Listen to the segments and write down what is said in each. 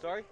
Sorry?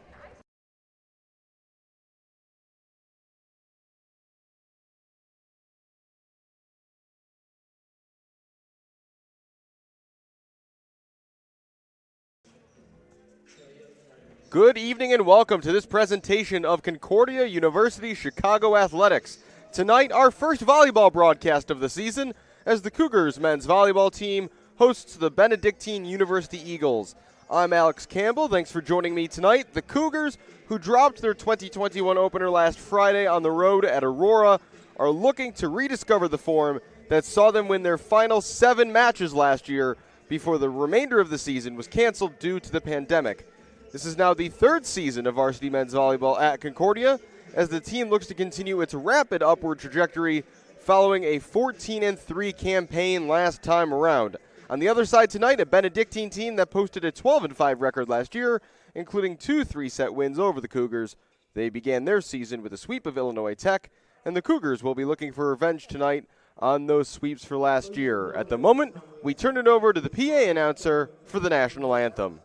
Good evening and welcome to this presentation of Concordia University Chicago Athletics. Tonight, our first volleyball broadcast of the season as the Cougars men's volleyball team hosts the Benedictine University Eagles. I'm Alex Campbell. Thanks for joining me tonight. The Cougars, who dropped their 2021 opener last Friday on the road at Aurora, are looking to rediscover the form that saw them win their final 7 matches last year before the remainder of the season was canceled due to the pandemic. This is now the 3rd season of varsity men's volleyball at Concordia as the team looks to continue its rapid upward trajectory following a 14-3 campaign last time around. On the other side tonight, a Benedictine team that posted a 12-5 record last year, including 2 3-set wins over the Cougars. They began their season with a sweep of Illinois Tech, and the Cougars will be looking for revenge tonight on those sweeps for last year. At the moment, we turn it over to the PA announcer for the national anthem.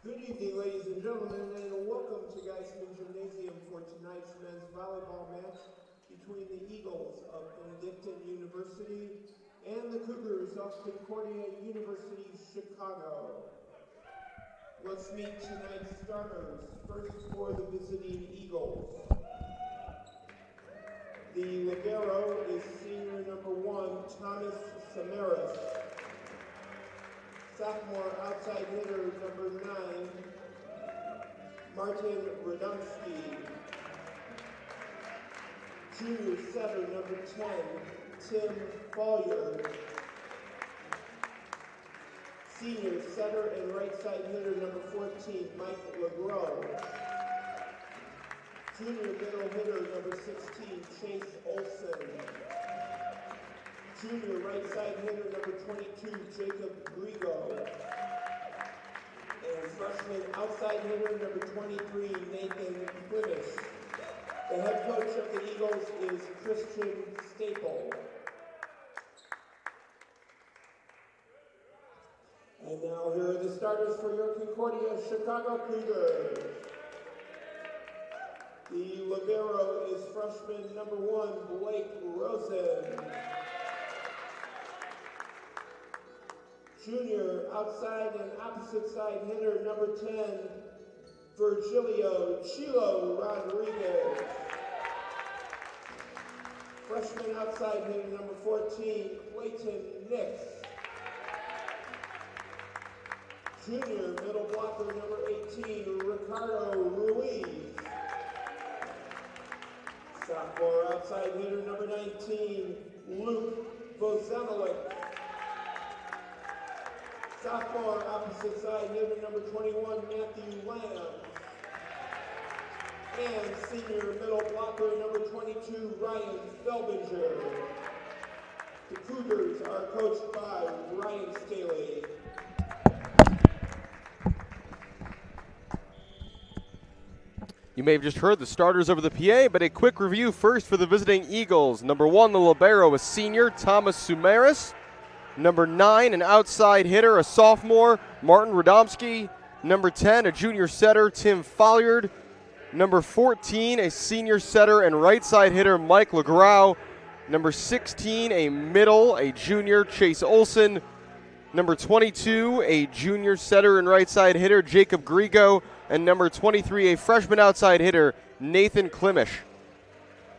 Good evening, ladies and gentlemen, and welcome to Geisman Gymnasium for tonight's men's volleyball match between the Eagles of Benedictine University and the Cougars of Concordia University, Chicago. Let's meet tonight's starters. First for the visiting Eagles. The libero is senior number 1, Thomas Samaras. Sophomore outside hitter number 9, Martin Radomski. Junior setter number 10, Tim Follier. Senior setter and right side hitter number 14, Mike LeGros. Junior middle hitter number 16, Chase Olson. Junior right side hitter number 22, Jacob Griego. And freshman outside hitter number 23, Nathan Quinnis. The head coach of the Eagles is Christian Staple. And now here are the starters for your Concordia Chicago Cougars. The libero is freshman number 1, Blake Rosen. Junior outside and opposite side hitter number 10, Virgilio Chilo Rodriguez. Freshman outside hitter number 14, Clayton Nix. Junior middle blocker number 18, Ricardo Ruiz. Sophomore outside hitter number 19, Luke Vozemelik. Sophomore opposite side hitter number 21, Matthew Lamb. And senior middle blocker number 22, Ryan Felbinger. The Cougars are coached by Ryan Staley. You may have just heard the starters over the PA, but a quick review first for the visiting Eagles. Number 1, the libero, a senior, Thomas Sumaris. Number 9, an outside hitter, a sophomore, Martin Radomski. Number 10, a junior setter, Tim Folliard. Number 14, a senior setter and right side hitter, Mike LeGrau. Number 16, a middle, a junior, Chase Olson. Number 22, a junior setter and right side hitter, Jacob Griego. And number 23, a freshman outside hitter, Nathan Klimish.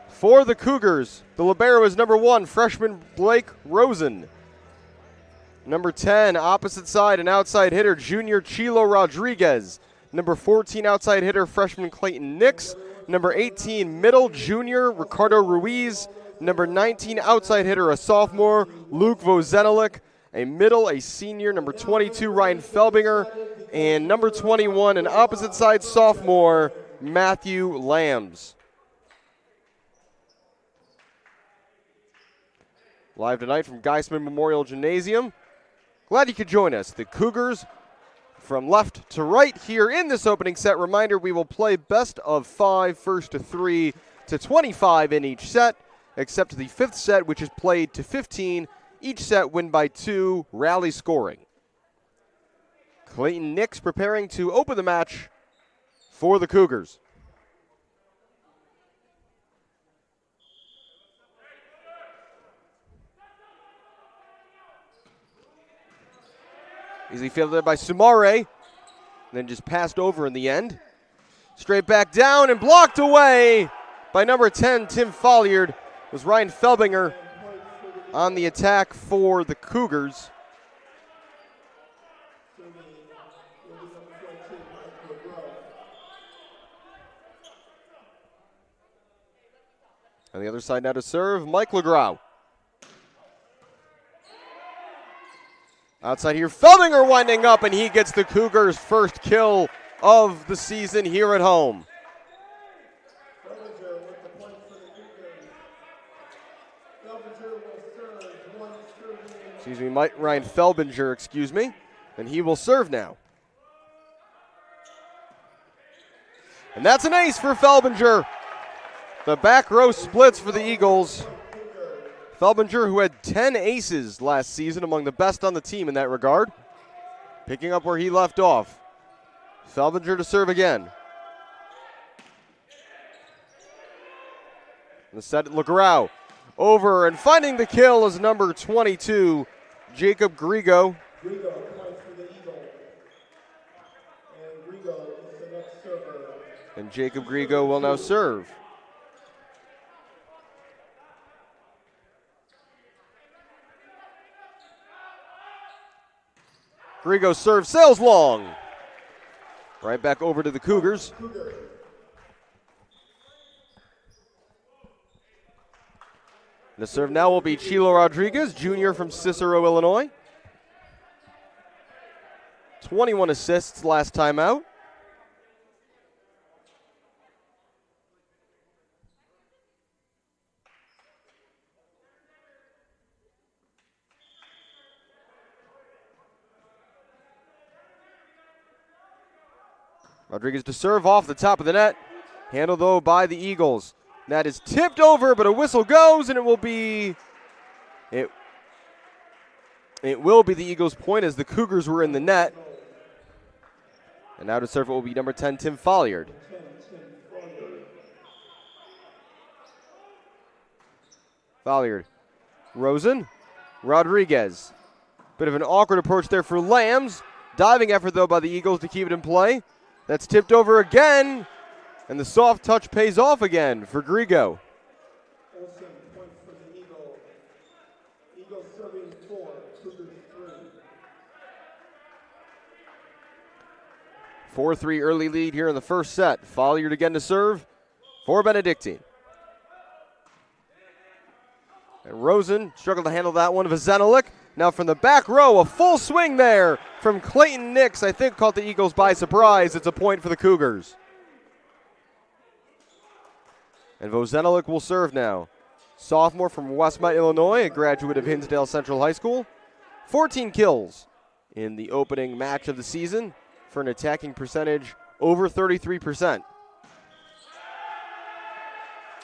For the Cougars, the libero is number 1, freshman Blake Rosen. Number 10, opposite side and outside hitter, junior Chilo Rodriguez. Number 14, outside hitter, freshman Clayton Nix. Number 18, middle, junior Ricardo Ruiz. Number 19, outside hitter, a sophomore, Luke Vozenelik. A middle, a senior, number 22, Ryan Felbinger. And number 21, an opposite side sophomore, Matthew Lambs. Live tonight from Geisman Memorial Gymnasium. Glad you could join us. The Cougars from left to right here in this opening set. Reminder, we will play best of 5, first to 3 to 25 in each set, except the 5th set, which is played to 15. Each set win by 2, rally scoring. Clayton Nix preparing to open the match for the Cougars. Easily fielded by Sumare, then just passed over in the end. Straight back down and blocked away by number 10, Tim Folliard. It was Ryan Felbinger on the attack for the Cougars. On the other side now to serve, Mike LeGrau. Outside here, Felbinger winding up, and he gets the Cougars' first kill of the season here at home. Ryan Felbinger, excuse me. And he will serve now. And that's an ace for Felbinger. The back row splits for the Eagles. Felbinger, who had 10 aces last season, among the best on the team in that regard. Picking up where he left off. Felbinger to serve again. The set, LeGrau over and finding the kill is number 22, Jacob Griego. Griego points for the Eagle. And Griego is the next server. And Jacob Griego will now serve. Griego serves, sails long. Right back over to the Cougars. The serve now will be Chilo Rodriguez, junior from Cicero, Illinois. 21 assists last time out. Rodriguez to serve off the top of the net. Handled, though, by the Eagles. That is tipped over, but a whistle goes, and it will be the Eagles' point as the Cougars were in the net. And now to serve it will be number 10, Tim Folliard. Folliard. Rosen. Rodriguez. Bit of an awkward approach there for Lambs. Diving effort, though, by the Eagles to keep it in play. That's tipped over again, and the soft touch pays off again for Griego. Olson points for the Eagle. Eagles serving 4, Cougars 3. 4-3 early lead here in the first set. Folliard again to serve for Benedictine. And Rosen struggled to handle that one. Vozenelik now from the back row, a full swing there from Clayton Nix. I think caught the Eagles by surprise. It's a point for the Cougars. And Vozenelik will serve now. Sophomore from Westmont, Illinois, a graduate of Hinsdale Central High School. 14 kills in the opening match of the season for an attacking percentage over 33%.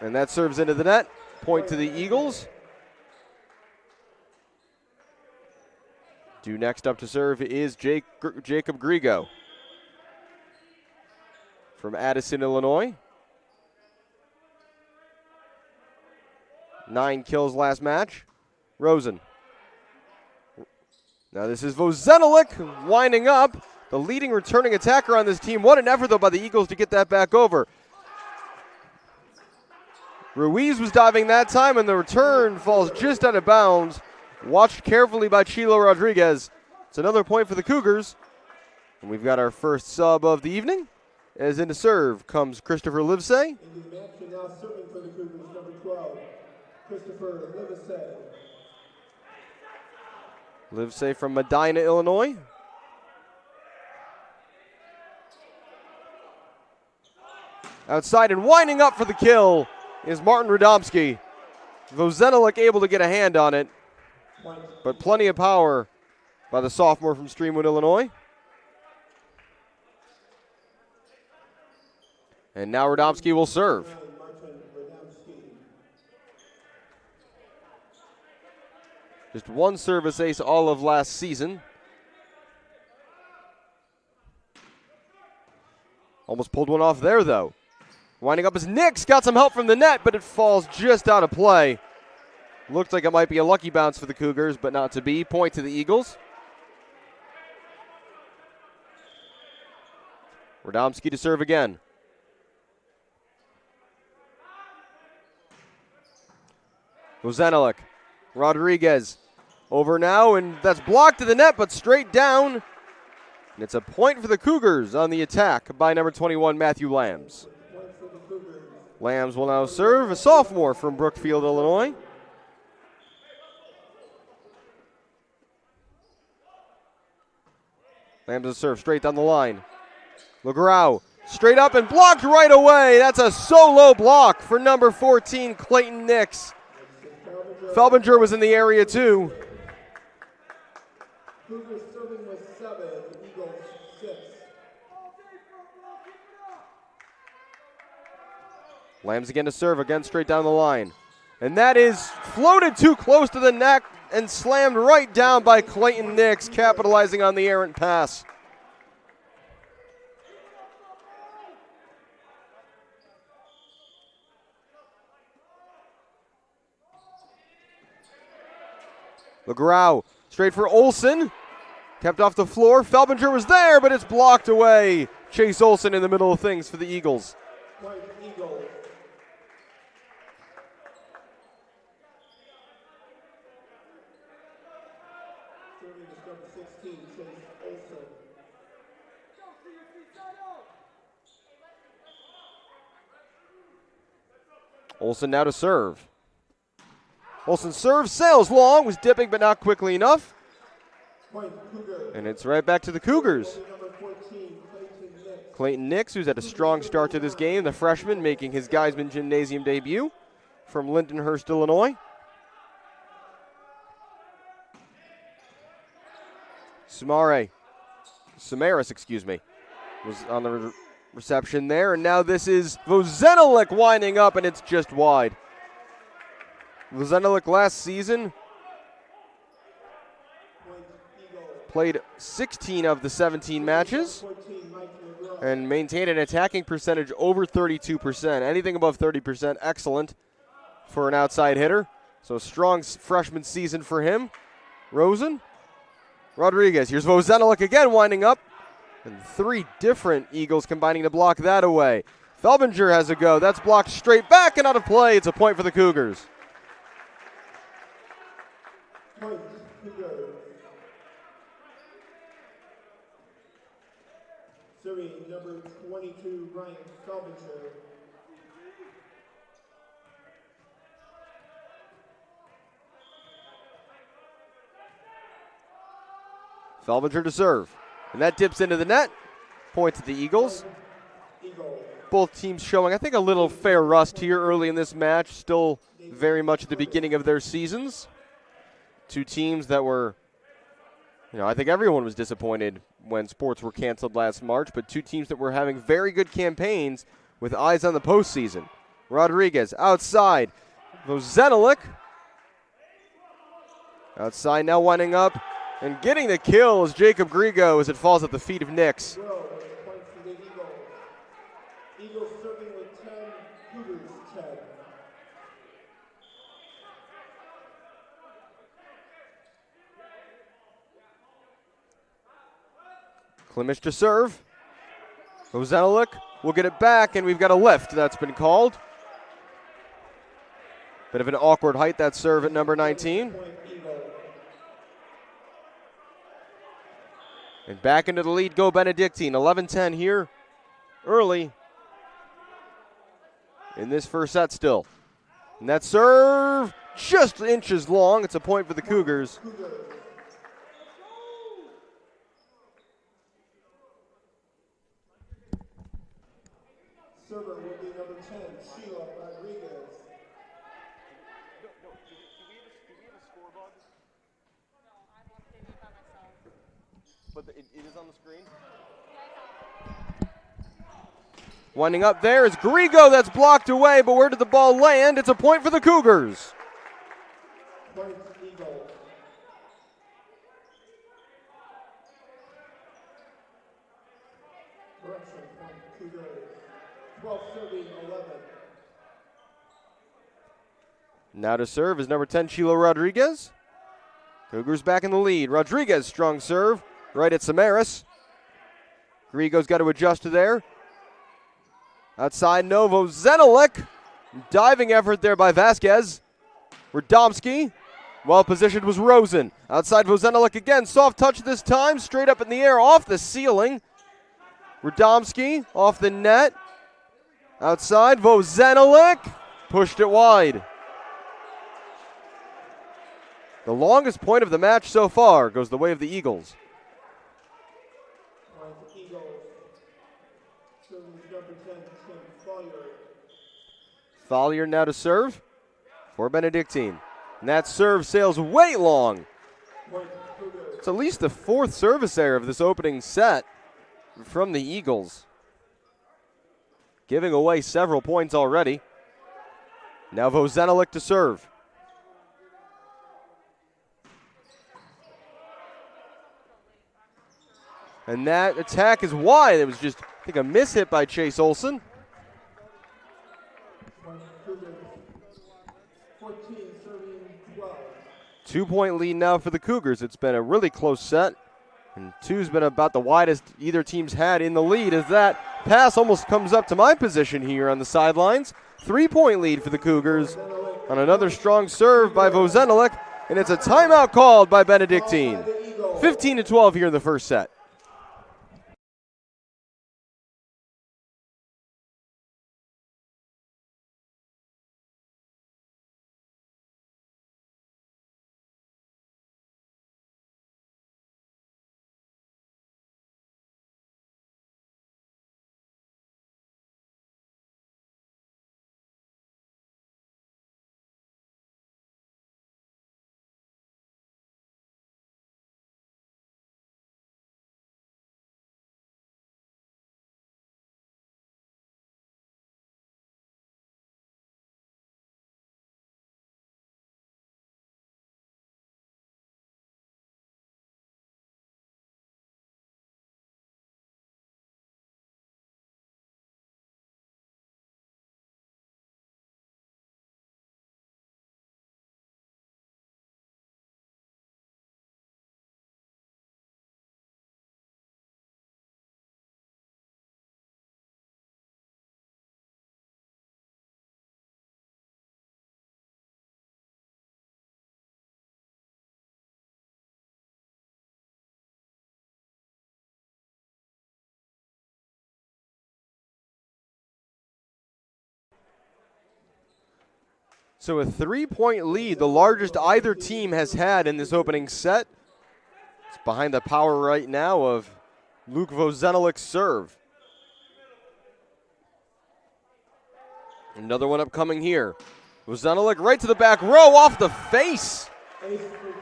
And that serves into the net. Point to the Eagles. Due next up to serve is Jacob Griego from Addison, Illinois. 9 kills last match. Rosen. Now this is Vozenelik winding up, the leading returning attacker on this team. What an effort, though, by the Eagles to get that back over. Ruiz was diving that time, and the return falls just out of bounds. Watched carefully by Chilo Rodriguez. It's another point for the Cougars. And we've got our first sub of the evening. As in to serve comes Christopher Livesey. In the match, and now serving for the Cougars, number 12, Christopher Livesey. Livesey from Medina, Illinois. Outside and winding up for the kill is Martin Radomski. Vozenelik able to get a hand on it, but plenty of power by the sophomore from Streamwood, Illinois. And now Radomski will serve. Just one service ace all of last season. Almost pulled one off there, though. Winding up as Nix got some help from the net, but it falls just out of play. Looked like it might be a lucky bounce for the Cougars, but not to be. Point to the Eagles. Radomski to serve again. Vozenelik. Rodriguez over now, and that's blocked to the net, but straight down. And it's a point for the Cougars on the attack by number 21, Matthew Lambs. Lambs will now serve, a sophomore from Brookfield, Illinois. Lambs will serve straight down the line. Legrau straight up and blocked right away. That's a solo block for number 14, Clayton Nix. Felbinger was in the area too. Cougars serving with 7, Eagles 6. Lambs again to serve, again straight down the line. And that is floated too close to the neck and slammed right down by Clayton Nix, capitalizing on the errant pass. Legrau straight for Olson. Kept off the floor. Felbinger was there, but it's blocked away. Chase Olson in the middle of things for the Eagles. Eagles. Serving is number 16, Chase Olson. Olson now to serve. Olson serves, sails long, was dipping but not quickly enough. And it's right back to the Cougars. Clayton Nix, who's had a strong start to this game, the freshman making his Geisman Gymnasium debut from Lindenhurst, Illinois. Samaras, was on the reception there. And now this is Vozenelik winding up, and it's just wide. Vozenelik last season played 16 of the 17 matches and maintained an attacking percentage over 32%. Anything above 30%, excellent for an outside hitter. So strong freshman season for him. Rosen. Rodriguez. Here's Vozenelik again winding up. And 3 different Eagles combining to block that away. Felbinger has a go. That's blocked straight back and out of play. It's a point for the Cougars. Serving number 22, Ryan Felbinger. Felbinger to serve. And that dips into the net. Point to the Eagles. Both teams showing, I think, a little fair rust here early in this match. Still very much at the beginning of their seasons. 2 teams that were, I think everyone was disappointed when sports were canceled last March, but 2 teams that were having very good campaigns with eyes on the postseason. Rodriguez outside. Vozenelik. Outside now, winding up and getting the kill is Jacob Griego as it falls at the feet of Nix. Point for the Eagles. Eagles serving with 10, Cougars 10. Klimish to serve. Vozenelik will get it back, and we've got a lift that's been called. Bit of an awkward height, that serve at number 19. And back into the lead go Benedictine. 11-10 here early in this first set still. And that serve just inches long. It's a point for the Cougars. Server will be number 10, Sheila Rodriguez. Do we have a score bug? No, I'm updating it by myself. But it is on the screen? Winding up there is Griego. That's blocked away, but where did the ball land? It's a point for the Cougars. Point Eagles. Correction, point Cougars. 12 serving 11. Now to serve is number 10, Sheila Rodriguez. Cougars back in the lead. Rodriguez, strong serve, right at Samaras. Griego's got to adjust to there. Outside, Novo Zenelik. Diving effort there by Vasquez. Radomski. Well positioned was Rosen. Outside Vozenelik again. Soft touch this time. Straight up in the air off the ceiling. Radomski off the net. Outside Vozenelik. Pushed it wide. The longest point of the match so far goes the way of the Eagles. Point Eagles. Serving number 10, Tim Follier. Follier now to serve for Benedictine. And that serve sails way long. Point Cougars. It's at least the fourth service error of this opening set from the Eagles. Giving away several points already. Now Vozenelik to serve. And that attack is wide. It was just, I think, a miss hit by Chase Olson. Point Cougars. 14 serving 12. 2-point lead now for the Cougars. It's been a really close set. And two's been about the widest either team's had in the lead as that pass almost comes up to my position here on the sidelines. 3-point lead for the Cougars on another strong serve by Vozenelik. And it's a timeout called by Benedictine. 15-12 here in the first set. So a 3-point lead, the largest either team has had in this opening set. It's behind the power right now of Luke Vozenelik's serve. Another one upcoming here. Vozenelik right to the back row off the face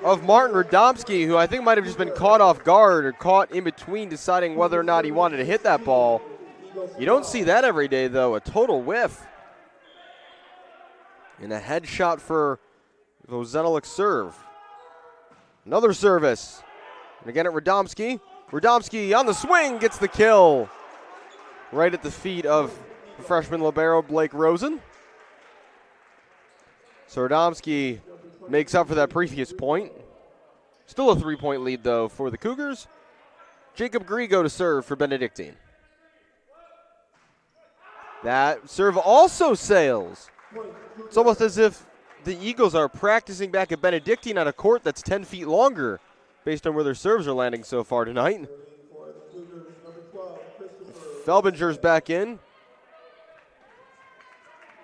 of Martin Radomski, who I think might have just been caught off guard or caught in between deciding whether or not he wanted to hit that ball. You don't see that every day, though. A total whiff And a headshot for Vozenolik's serve. Another service. And again at Radomski. Radomski on the swing gets the kill. Right at the feet of the freshman libero Blake Rosen. So Radomski makes up for that previous point. Still a 3-point lead, though, for the Cougars. Jacob Griego to serve for Benedictine. That serve also sails. It's almost as if the Eagles are practicing back at Benedictine on a court that's 10 feet longer based on where their serves are landing so far tonight. Felbinger's back in.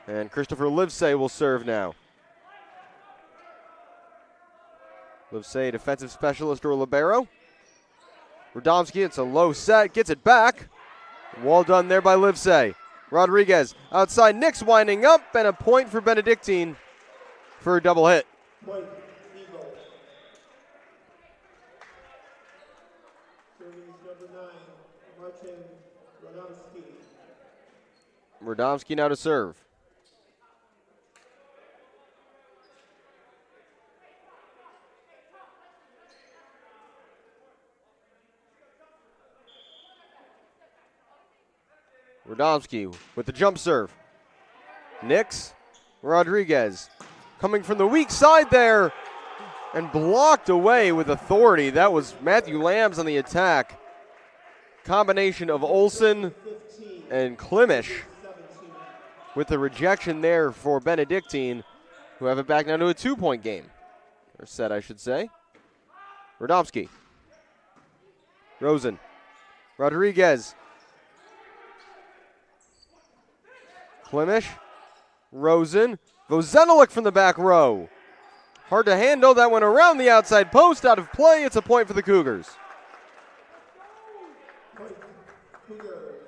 And Christopher Livesay will serve now. Livesay, defensive specialist or libero. Radomski, it's a low set, gets it back. Well done there by Livesay. Rodriguez outside, Nix winding up, and a point for Benedictine for a double hit. Point, Eagle. Serving number 9, Martin Radomski. Radomski now to serve. Radomski with the jump serve. Nix, Rodriguez coming from the weak side there and blocked away with authority. That was Matthew Lambs on the attack. Combination of Olson and Klimish with the rejection there for Benedictine, who have it back now to a 2-point game. Or set, I should say. Radomski. Rosen. Rodriguez. Klimish, Rosen, Vozenolik from the back row. Hard to handle, that went around the outside post, out of play. It's a point for the Cougars. Point, Cougars.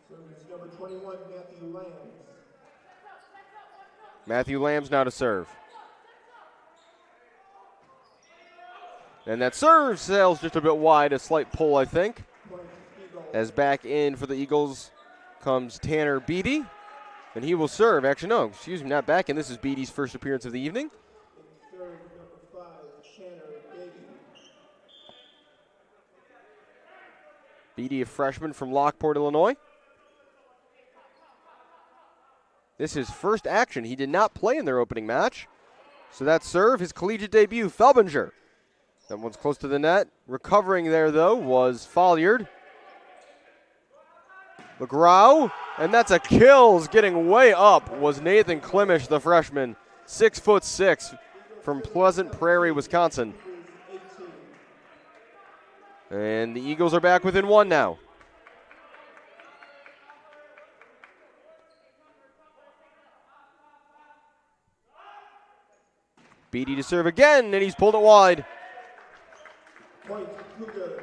Service number 21, Matthew Lambs. Matthew Lambs now to serve. And that serve sails just a bit wide, a slight pull, I think. Point, Eagle. As back in for the Eagles comes Tanner Beatty, and he will serve. Actually, no, excuse me, not back in. This is Beatty's first appearance of the evening. And serve number 5, Tanner Beatty. Beatty, a freshman from Lockport, Illinois. This is his first action. He did not play in their opening match. So that serve, his collegiate debut, Felbinger. That one's close to the net. Recovering there, though, was Folliard. McGraw, and that's a kills. Getting way up was Nathan Klimish, the freshman, 6'6", from Pleasant Prairie, Wisconsin. And the Eagles are back within 1 now. Beatty to serve again, and he's pulled it wide. Point, Cougars.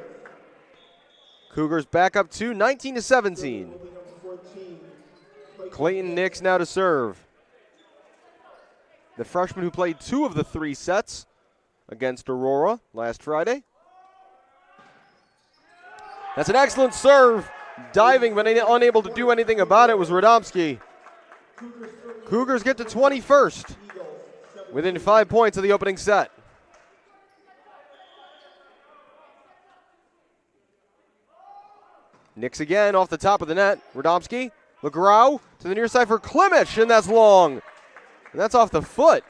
Cougars back up to 19-17. Clayton Nix now to serve. The freshman who played 2 of the 3 sets against Aurora last Friday. That's an excellent serve. Diving, but unable to do anything about it was Radomski. Cougars get to 21st within 5 points of the opening set. Nix again off the top of the net. Radomski, McGraw to the near side for Klimish, and that's long. And that's off the foot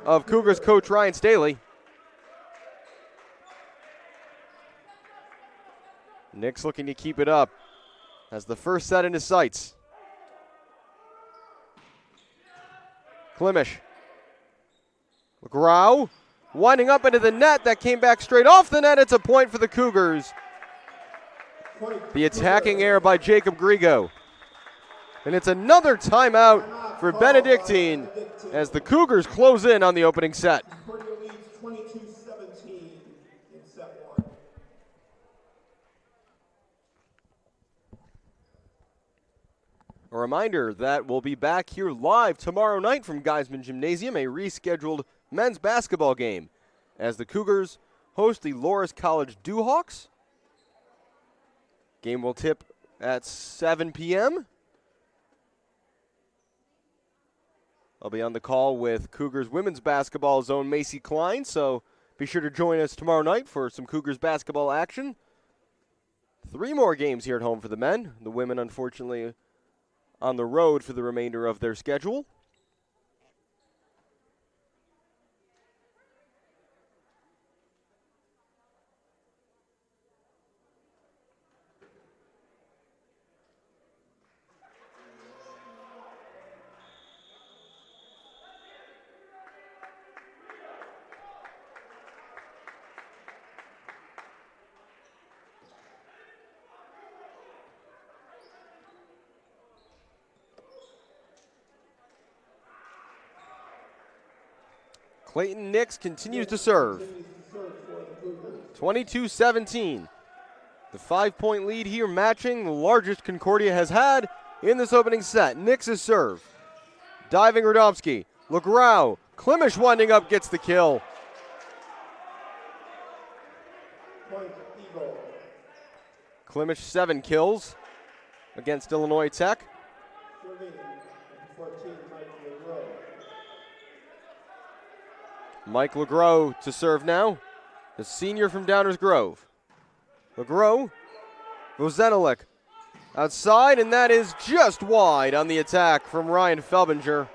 of Cougars coach Ryan Staley. Nix looking to keep it up as the first set in his sights. Klimish. McGraw winding up into the net. That came back straight off the net. It's a point for the Cougars. The attacking error by Jacob Griego. And it's another timeout for Benedictine as the Cougars close in on the opening set. Concordia leads 22-17 in set 1. A reminder that we'll be back here live tomorrow night from Geisman Gymnasium, a rescheduled men's basketball game, as the Cougars host the Loras College Dewhawks. Game will tip at 7 p.m. I'll be on the call with Cougars women's basketball's own Macy Klein, so be sure to join us tomorrow night for some Cougars basketball action. 3 more games here at home for the men. The women, unfortunately, on the road for the remainder of their schedule. Clayton Nix continues to serve. 22-17. The 5-point lead here matching the largest Concordia has had in this opening set. Nix's serve. Diving Radomski. LeGrau. Klimish winding up, gets the kill. Klimish 7 kills against Illinois Tech. Mike LeGros to serve now. The senior from Downers Grove. LeGros. Vozenelik outside, and that is just wide on the attack from Ryan Felbinger.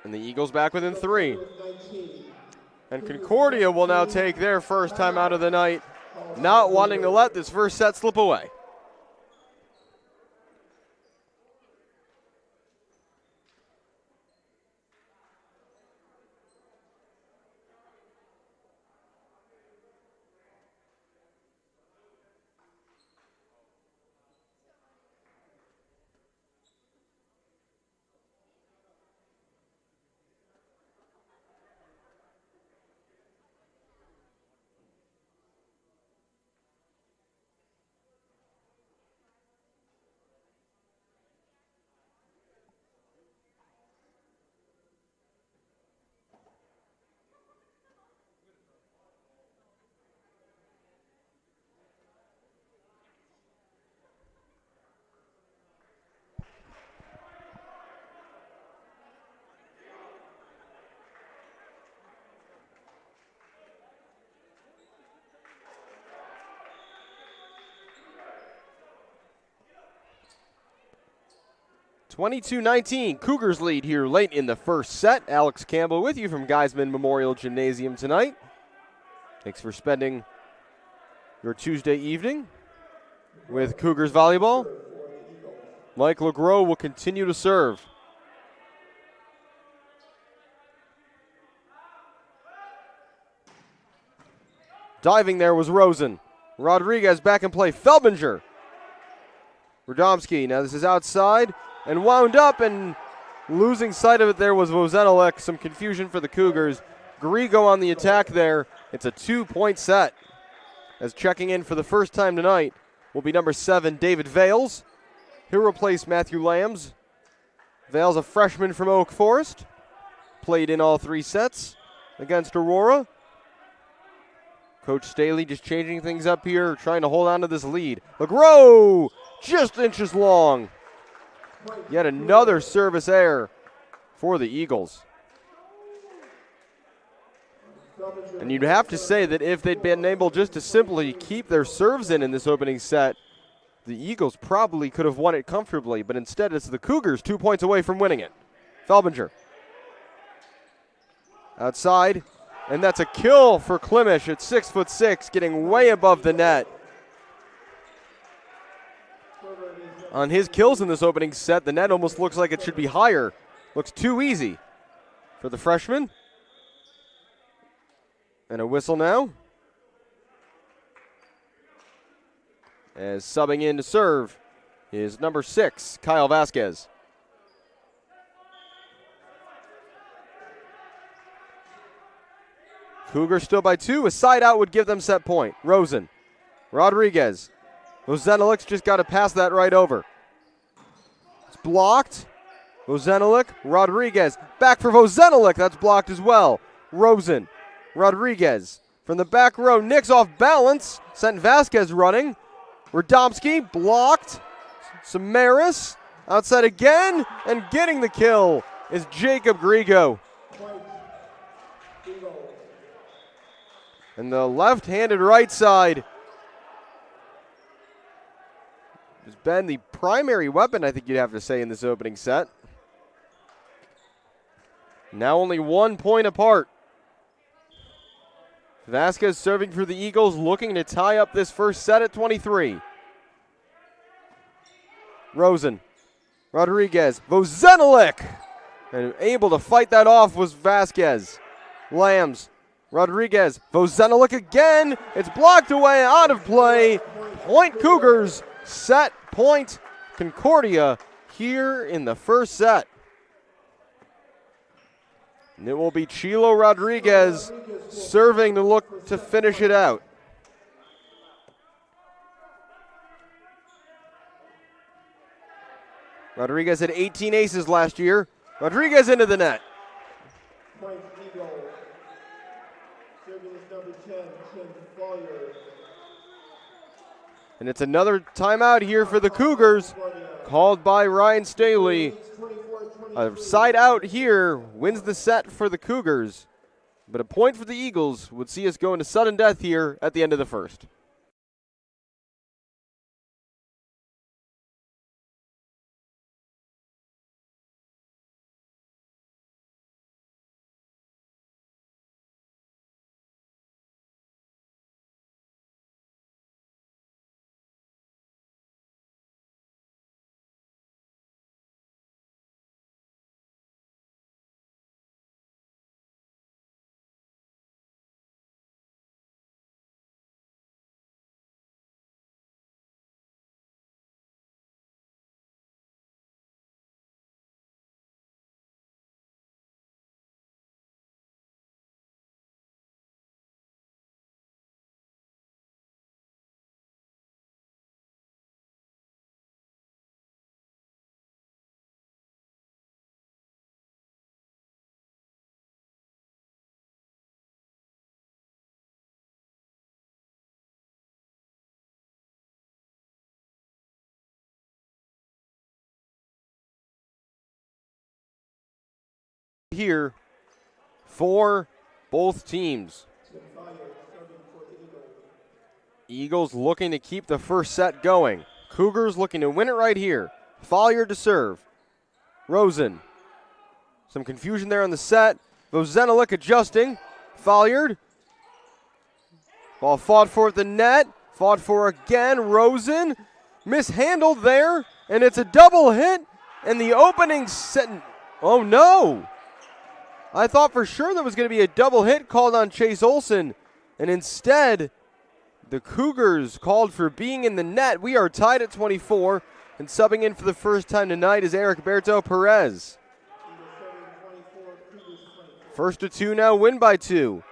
And the Eagles back within 3. And Concordia will now take their first time out of the night, not wanting to let this first set slip away. (22-19), Cougars lead here late in the first set. Alex Campbell with you from Geisman Memorial Gymnasium tonight. Thanks for spending your Tuesday evening with Cougars volleyball. Mike LeGros will continue to serve. Diving there was Rosen. Rodriguez back in play. Felbinger. Radomski. Now this is outside and wound up, and losing sight of it there was Vozenelik. Some confusion for the Cougars. Griego on the attack there. It's a 2-point set. As checking in for the first time tonight will be number 7, David Vales. He'll replace Matthew Lambs. Vales, a freshman from Oak Forest. Played in all 3 sets against Aurora. Coach Staley just changing things up here, trying to hold on to this lead. LeGros, just inches long. Yet another service error for the Eagles. And you'd have to say that if they'd been able just to simply keep their serves in this opening set, the Eagles probably could have won it comfortably, but instead it's the Cougars 2 points away from winning it. Felbinger. Outside, and that's a kill for Klimish at 6'6", getting way above the net. On his kills in this opening set, the net almost looks like it should be higher. Looks too easy for the freshman. And a whistle now. As subbing in to serve is number 6, Kyle Vasquez. Cougars still by 2. A side out would give them set point. Rosen. Rodriguez. Vozenelik's just got to pass that right over. It's blocked. Vozenelik, Rodriguez. Back for Vozenelik. That's blocked as well. Rosen. Rodriguez. From the back row, Nix off balance. Sent Vasquez running. Radomski blocked. Samaras outside again, and getting the kill is Jacob Griego. And the left-handed right side has been the primary weapon, I think you'd have to say, in this opening set. Now only 1 point apart. Vasquez serving for the Eagles, looking to tie up this first set at 23. Rosen, Rodriguez, Vozenelik, and able to fight that off was Vasquez. Lambs, Rodriguez, Vozenelik again. It's blocked away, out of play. Point Cougars, set point Concordia here in the first set. And it will be Chilo Rodriguez serving to look to finish it out. Rodriguez had 18 aces last year. Rodriguez into the net. And it's another timeout here for the Cougars, called by Ryan Staley. A side out here wins the set for the Cougars, but a point for the Eagles would see us go into sudden death here at the end of the first. Here for both teams. Eagles looking to keep the first set going. Cougars looking to win it right here. Folliard to serve. Rosen. Some confusion there on the set. Vozenelik adjusting. Folliard. Ball fought for at the net. Fought for again. Rosen. Mishandled there. And it's a double hit. And the opening set. Oh no! I thought for sure there was going to be a double hit called on Chase Olson, and instead, the Cougars called for being in the net. We are tied at 24, and subbing in for the first time tonight is Eric Berto Perez. First to two now, win by 2.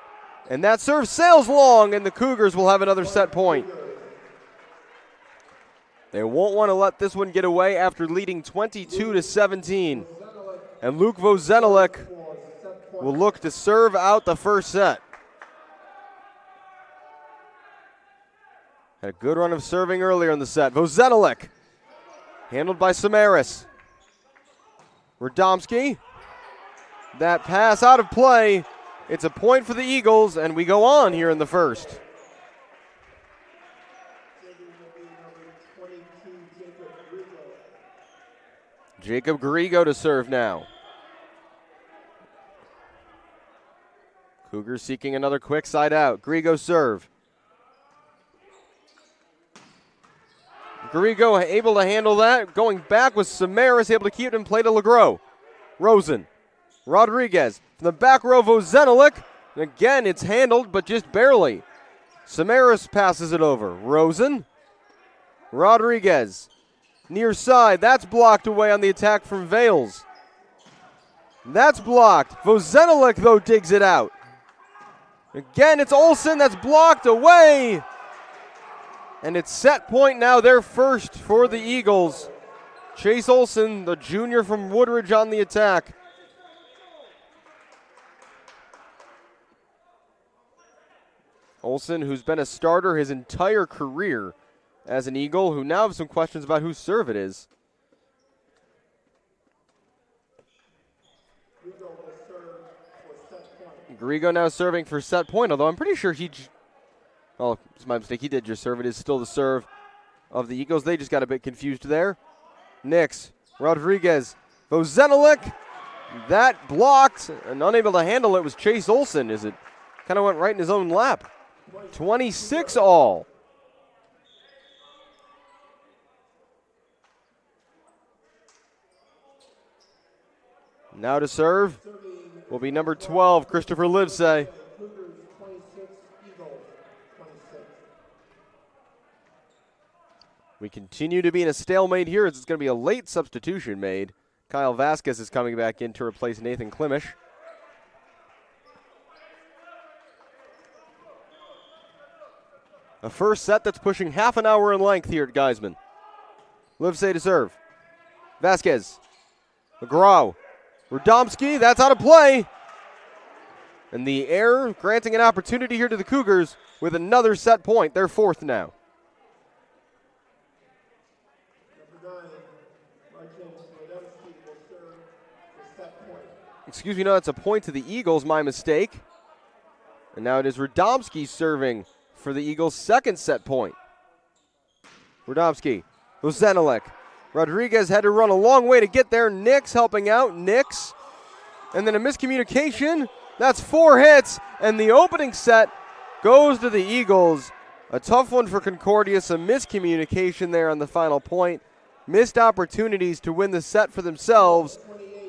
And that serve sails long, and the Cougars will have another set point. They won't want to let this one get away after leading 22-17. And Luke Vozenelik will look to serve out the first set. Had a good run of serving earlier in the set. Vozenelik, handled by Samaras. Radomski, that pass out of play. It's a point for the Eagles, and we go on here in the first. Jacob Griego to serve now. Cougars seeking another quick side out. Griego serve. Griego able to handle that. Going back with Samaras, able to keep it in play to LeGros. Rosen. Rodriguez. From the back row, Vozenelik. And again, it's handled, but just barely. Samaras passes it over. Rosen. Rodriguez. Near side. That's blocked away on the attack from Vales. That's blocked. Vozenelik, though, digs it out. Again, it's Olson that's blocked away. And it's set point now, their first for the Eagles. Chase Olson, the junior from Woodridge, on the attack. Olson, who's been a starter his entire career, as an Eagle, who now have some questions about whose serve it is. Griego now serving for set point, although I'm pretty sure oh, it's my mistake. He did just serve. It is still the serve of the Eagles. They just got a bit confused there. Nix, Rodriguez, Vozenelik. That blocked, and unable to handle it was Chase Olson, as it kind of went right in his own lap. 26 all. Now to serve will be number 12, Christopher Livesay. We continue to be in a stalemate here as it's going to be a late substitution made. Kyle Vasquez is coming back in to replace Nathan Klimish. A first set that's pushing half an hour in length here at Geisman. Livesay to serve. Vasquez. McGraw. Radomski, that's out of play. And the error granting an opportunity here to the Cougars with another set point. They're fourth now. Excuse me, no, it's a point to the Eagles, my mistake. And now it is Radomski serving for the Eagles' second set point. Radomski, Vozenelik. Rodriguez had to run a long way to get there. Nix helping out. Nix. And then a miscommunication. That's 4 hits. And the opening set goes to the Eagles. A tough one for Concordia. Some miscommunication there on the final point. Missed opportunities to win the set for themselves.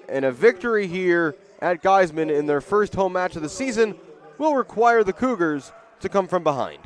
And a victory here at Geisman in their first home match of the season will require the Cougars to come from behind.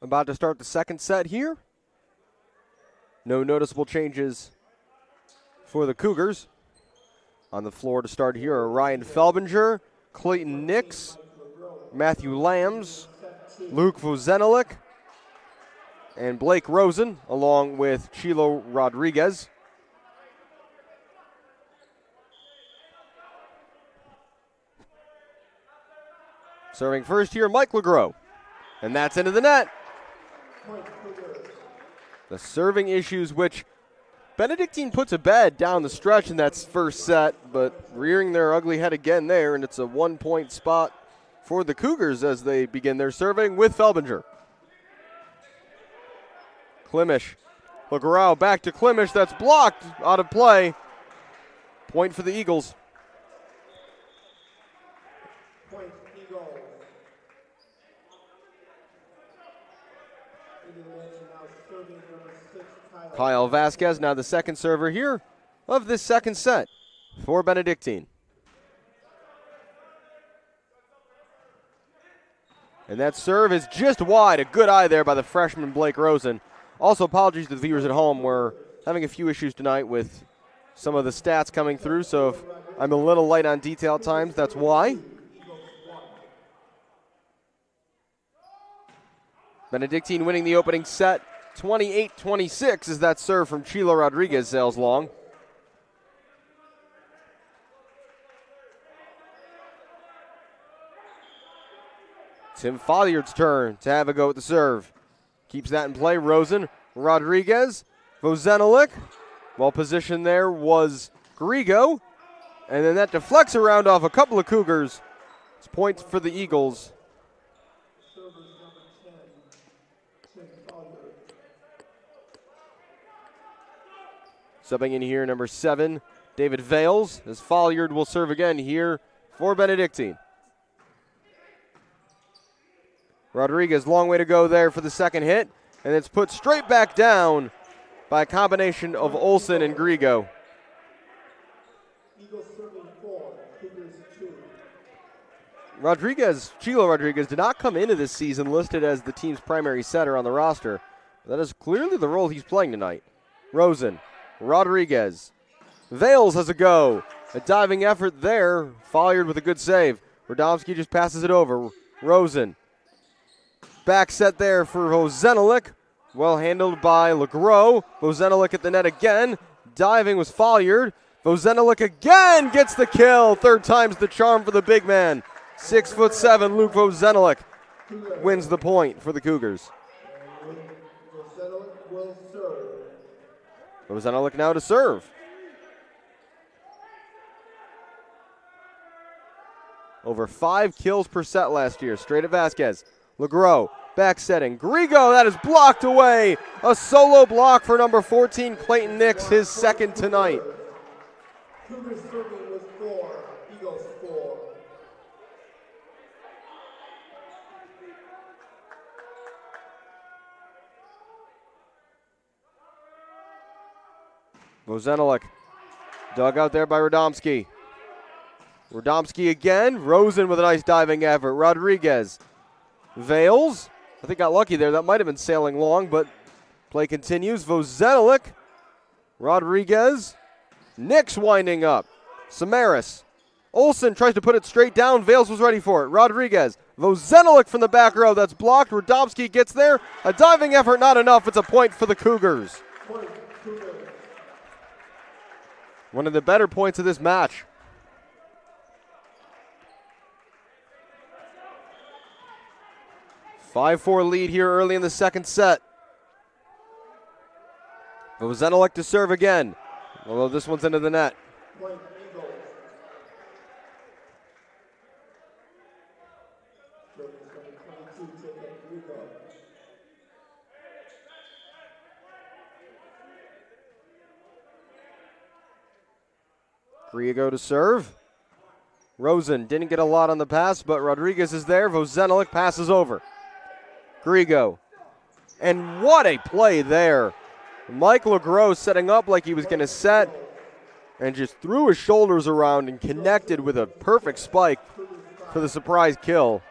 about to start the second set here. No noticeable changes for the Cougars. On the floor to start here are Ryan Felbinger, Clayton Nix, Matthew Lambs, Luke Vozenelik, and Blake Rosen, along with Chilo Rodriguez. Serving first here, Mike LeGros. And that's into the net. The serving issues, which Benedictine puts to bed down the stretch in that first set, but rearing their ugly head again there, and it's a 1-point spot for the Cougars as they begin their serving with Felbinger. Klimish. LeGros back to Klimish. That's blocked out of play. Point for the Eagles. Point Eagles. Kyle Vasquez, now the second server here of this second set for Benedictine. And that serve is just wide. A good eye there by the freshman Blake Rosen. Also, apologies to the viewers at home. We're having a few issues tonight with some of the stats coming through, so if I'm a little light on detail at times, that's why. Benedictine winning the opening set 28-26 as that serve from Chilo Rodriguez sails long. Tim Folliard's turn to have a go at the serve. Keeps that in play. Rosen, Rodriguez, Vozenelik. Well positioned there was Griego. And then that deflects around off a couple of Cougars. It's points for the Eagles. Subbing in here, number 7, David Vales, as Folliard will serve again here for Benedictine. Rodriguez, long way to go there for the second hit, and it's put straight back down by a combination of Olson and Griego. Eagles serving 4, Cougars 2. Chilo Rodriguez did not come into this season listed as the team's primary setter on the roster. That is clearly the role he's playing tonight. Rosen, Rodriguez. Vales has a go. A diving effort there. Folliard with a good save. Radomski just passes it over. Rosen. Back set there for Vozenelik. Well handled by LeGros. Vozenelik at the net again. Diving was Folliard. Vozenelik again gets the kill. Third time's the charm for the big man. 6'7" Luke Vozenelik wins the point for the Cougars. Vozenelik will serve. Vozenelik now to serve. Over 5 kills per set last year. Straight at Vasquez. LeGros back setting. Griego, that is blocked away. A solo block for number 14, Clayton Nix, his second tonight. Cougars serving with 4, Eagles 4. Vozenelik dug out there by Radomski. Radomski again. Rosen with a nice diving effort. Rodriguez. Vales. I think got lucky there. That might have been sailing long, but play continues. Vozenelik. Rodriguez. Nix winding up. Samaras. Olson tries to put it straight down. Vales was ready for it. Rodriguez. Vozenelik from the back row. That's blocked. Radomski gets there. A diving effort, not enough. It's a point for the Cougars. Point Cougars. One of the better points of this match. A 5-4 lead here early in the second set. Vozenelik to serve again, although this one's into the net. Point Eagles. Serving number 22, Jacob Griego. Griego to serve. Rosen didn't get a lot on the pass, but Rodriguez is there. Vozenelik passes over. Griego. And what a play there. Mike LeGros setting up like he was going to set and just threw his shoulders around and connected with a perfect spike for the surprise kill.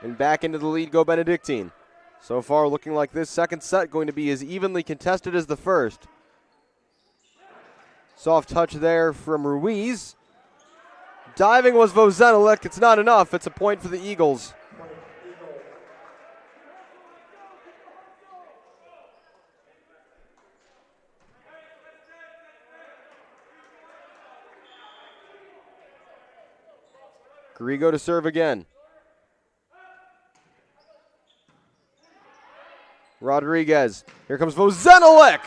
And back into the lead go Benedictine. So far looking like this second set going to be as evenly contested as the first. Soft touch there from Ruiz. Diving was Vozenelik. It's not enough. It's a point for the Eagles. Griego to serve again. Rodriguez. Here comes Vozenelik.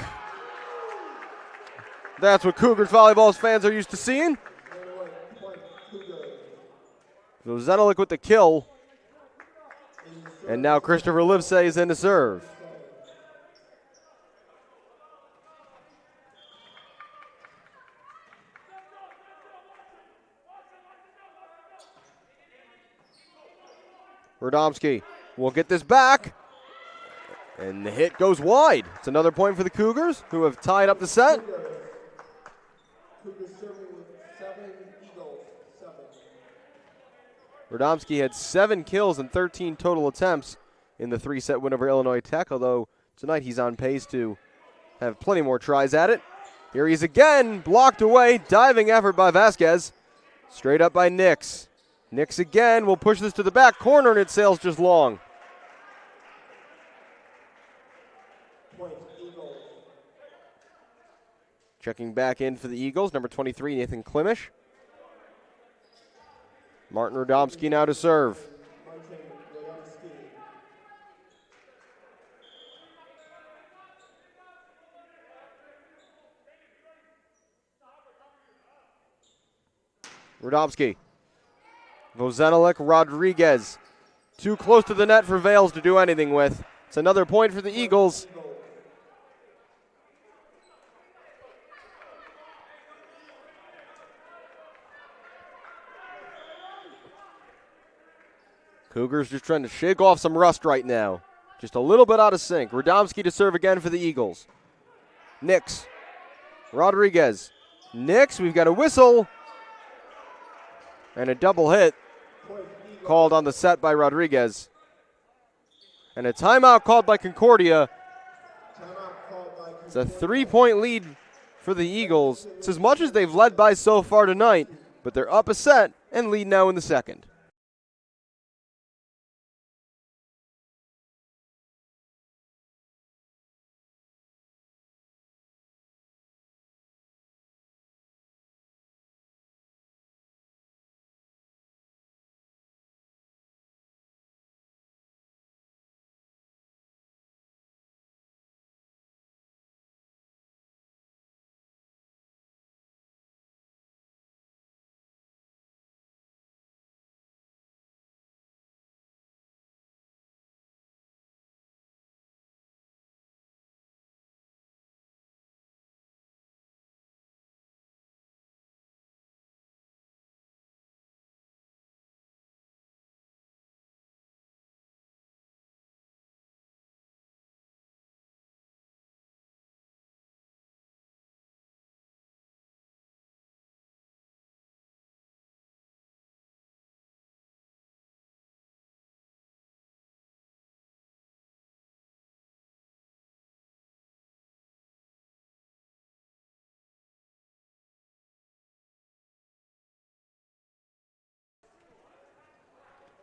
That's what Cougars volleyball fans are used to seeing. Vozenelik with the kill. And now Christopher Livesay is in to serve. Radomski will get this back. And the hit goes wide. It's another point for the Cougars, who have tied up the set. Cougars serving with 7 Eagles, 7. Radomski had 7 kills and 13 total attempts in the 3-set win over Illinois Tech, although tonight he's on pace to have plenty more tries at it. Here he is again, blocked away, diving effort by Vasquez. Straight up by Nix. Nix again will push this to the back corner, and it sails just long. Checking back in for the Eagles, number 23, Nathan Klimish. Martin Radomski now to serve. Radomski. Vozenelik, Rodriguez. Too close to the net for Vales to do anything with. It's another point for the Eagles. Cougars just trying to shake off some rust right now. Just a little bit out of sync. Radomski to serve again for the Eagles. Nix. Rodriguez. Nix, we've got a whistle. And a double hit called on the set by Rodriguez. And a timeout called by Concordia. It's a 3-point lead for the Eagles. It's as much as they've led by so far tonight, but they're up a set and lead now in the second.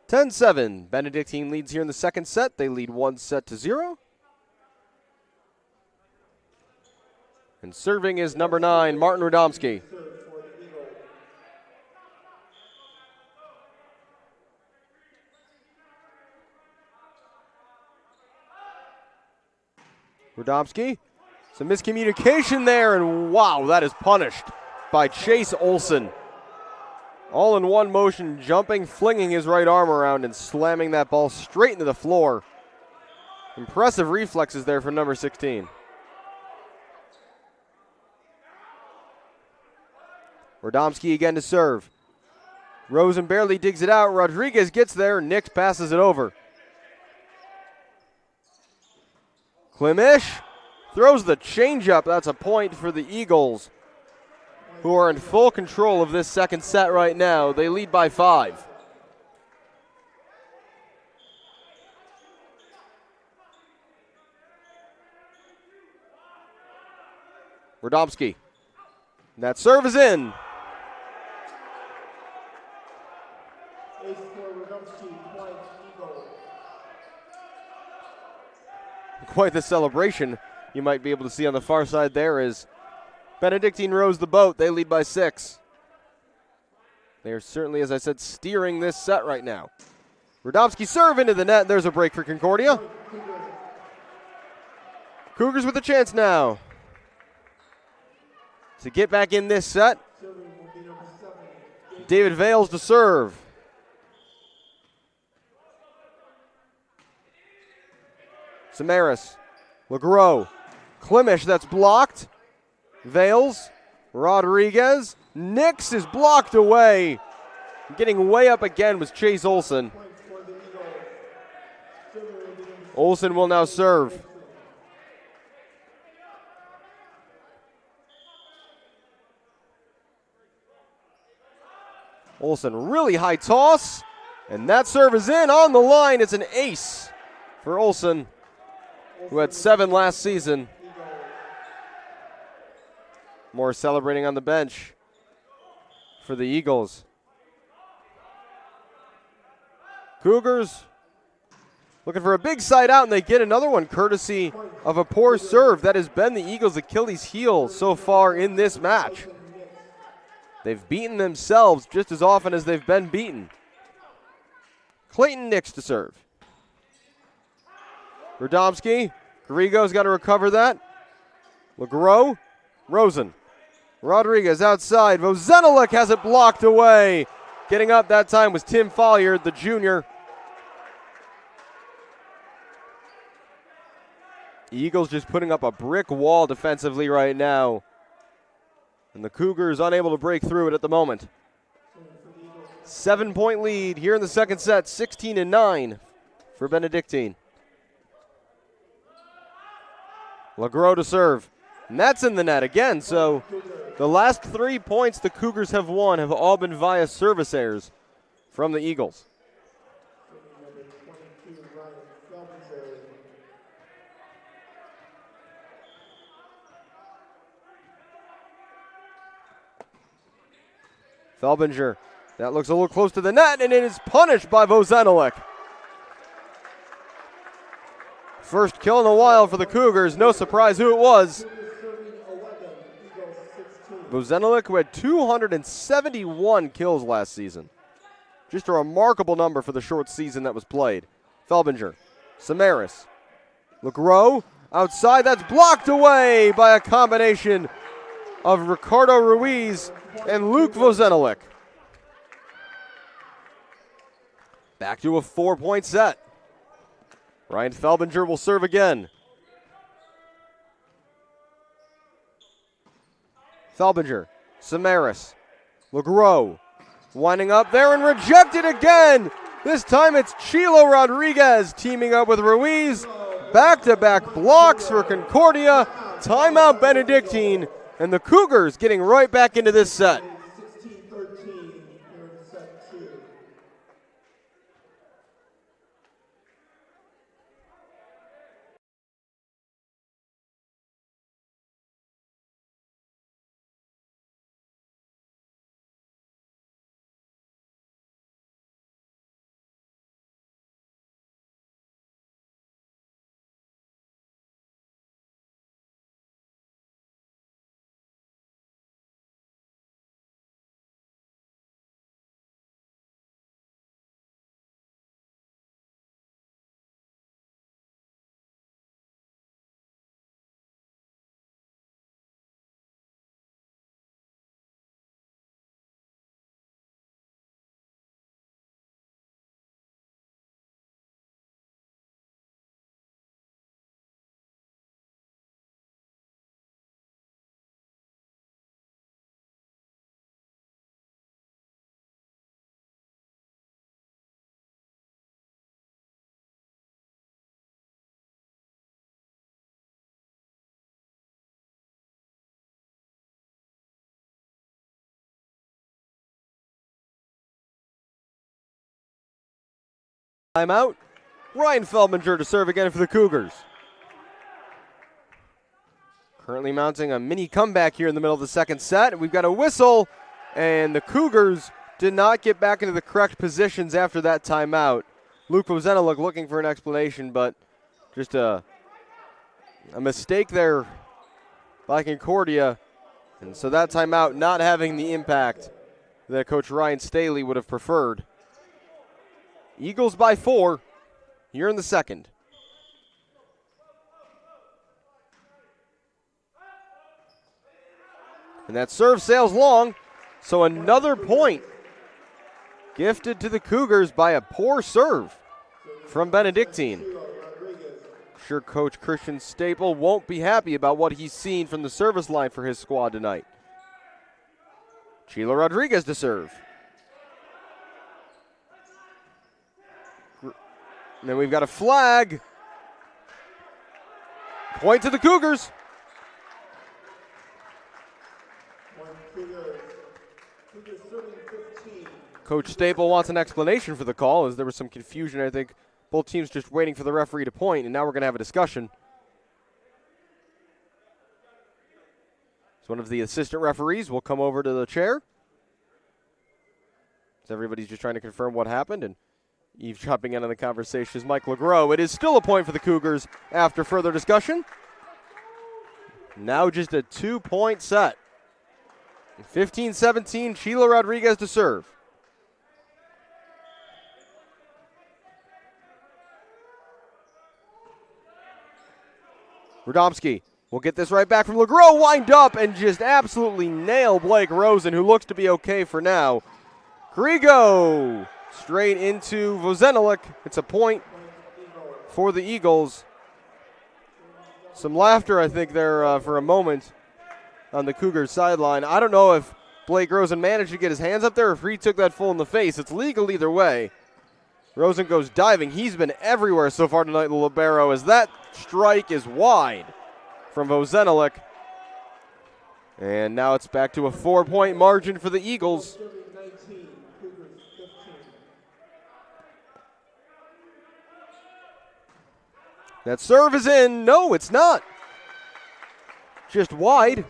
(10-7). Benedictine leads here in the second set. They lead 1-0. And serving is number 9, Martin Radomski. Radomski, some miscommunication there, and wow, that is punished by Chase Olson. All in one motion, jumping, flinging his right arm around and slamming that ball straight into the floor. Impressive reflexes there from number 16. Radomski again to serve. Rosen barely digs it out. Rodriguez gets there. Nix passes it over. Klimish throws the changeup. That's a point for the Eagles, who are in full control of this second set right now. They lead by 5. Radomski. That serve is in. Ace for Radomski, point Eagle. Quite the celebration you might be able to see on the far side there as Benedictine rows the boat. They lead by 6. They are certainly, as I said, steering this set right now. Radomski serve into the net. There's a break for Concordia. Cougars with a chance now to get back in this set. David Vales to serve. Samaras, LeGros, Klimish, that's blocked. Vales, Rodriguez, Nix is blocked away. Getting way up again was Chase Olson. Olson will now serve. Olson, really high toss, and that serve is in on the line. It's an ace for Olson, who had 7 last season. More celebrating on the bench for the Eagles. Cougars looking for a big side out, and they get another one courtesy of a poor serve. That has been the Eagles' Achilles heel so far in this match. They've beaten themselves just as often as they've been beaten. Clayton Nix to serve. Radomski, Griego's got to recover that. LeGros, Rosen. Rodriguez outside. Vozenelik has it blocked away. Getting up that time was Tim Folliard, the junior. Eagles just putting up a brick wall defensively right now. And the Cougars unable to break through it at the moment. 7-point lead here in the second set, 16-9 for Benedictine. LeGros to serve. And that's in the net again, so the last 3 points the Cougars have won have all been via service errors from the Eagles. Felbinger, that looks a little close to the net, and it is punished by Vozenelik. First kill in a while for the Cougars. No surprise who it was. Vozenelik, who had 271 kills last season. Just a remarkable number for the short season that was played. Felbinger, Samaras, LeGros, outside. That's blocked away by a combination of Ricardo Ruiz and Luke Vozenelik. Back to a 4-point set. Ryan Felbinger will serve again. Felbinger, Samaras, LeGros, winding up there and rejected again. This time it's Chilo Rodriguez teaming up with Ruiz. Back-to-back blocks for Concordia. Timeout Benedictine. And the Cougars getting right back into this set. 16-13 here in set 2. Timeout. Ryan Felbinger to serve again for the Cougars. Currently mounting a mini comeback here in the middle of the second set. We've got a whistle, and the Cougars did not get back into the correct positions after that timeout. Luke Vozeniluk looking for an explanation, but just a mistake there by Concordia. And so that timeout not having the impact that Coach Ryan Staley would have preferred. Eagles by 4 here in the second. And that serve sails long, so another point gifted to the Cougars by a poor serve from Benedictine. I'm sure Coach Christian Staple won't be happy about what he's seen from the service line for his squad tonight. Sheila Rodriguez to serve. And then we've got a flag. Point to the Cougars. Coach Staple wants an explanation for the call, as there was some confusion. I think both teams just waiting for the referee to point, and now we're going to have a discussion. So one of the assistant referees will come over to the chair. So everybody's just trying to confirm what happened, and eavesdropping in on the conversation is Mike LeGros. It is still a point for the Cougars after further discussion. Now just a 2-point set. 15-17, Sheila Rodriguez to serve. Radomski will get this right back from LeGros, wind up and just absolutely nail Blake Rosen, who looks to be okay for now. Griego straight into Vozeniluk. It's a point for the Eagles. Some laughter, I think, there for a moment on the Cougars sideline. I don't know if Blake Rosen managed to get his hands up there or if he took that full in the face. It's legal either way. Rosen goes diving. He's been everywhere so far tonight, the libero, as that strike is wide from Vozeniluk. And now it's back to a 4-point margin for the Eagles. That serve is in. No, it's not. Just wide.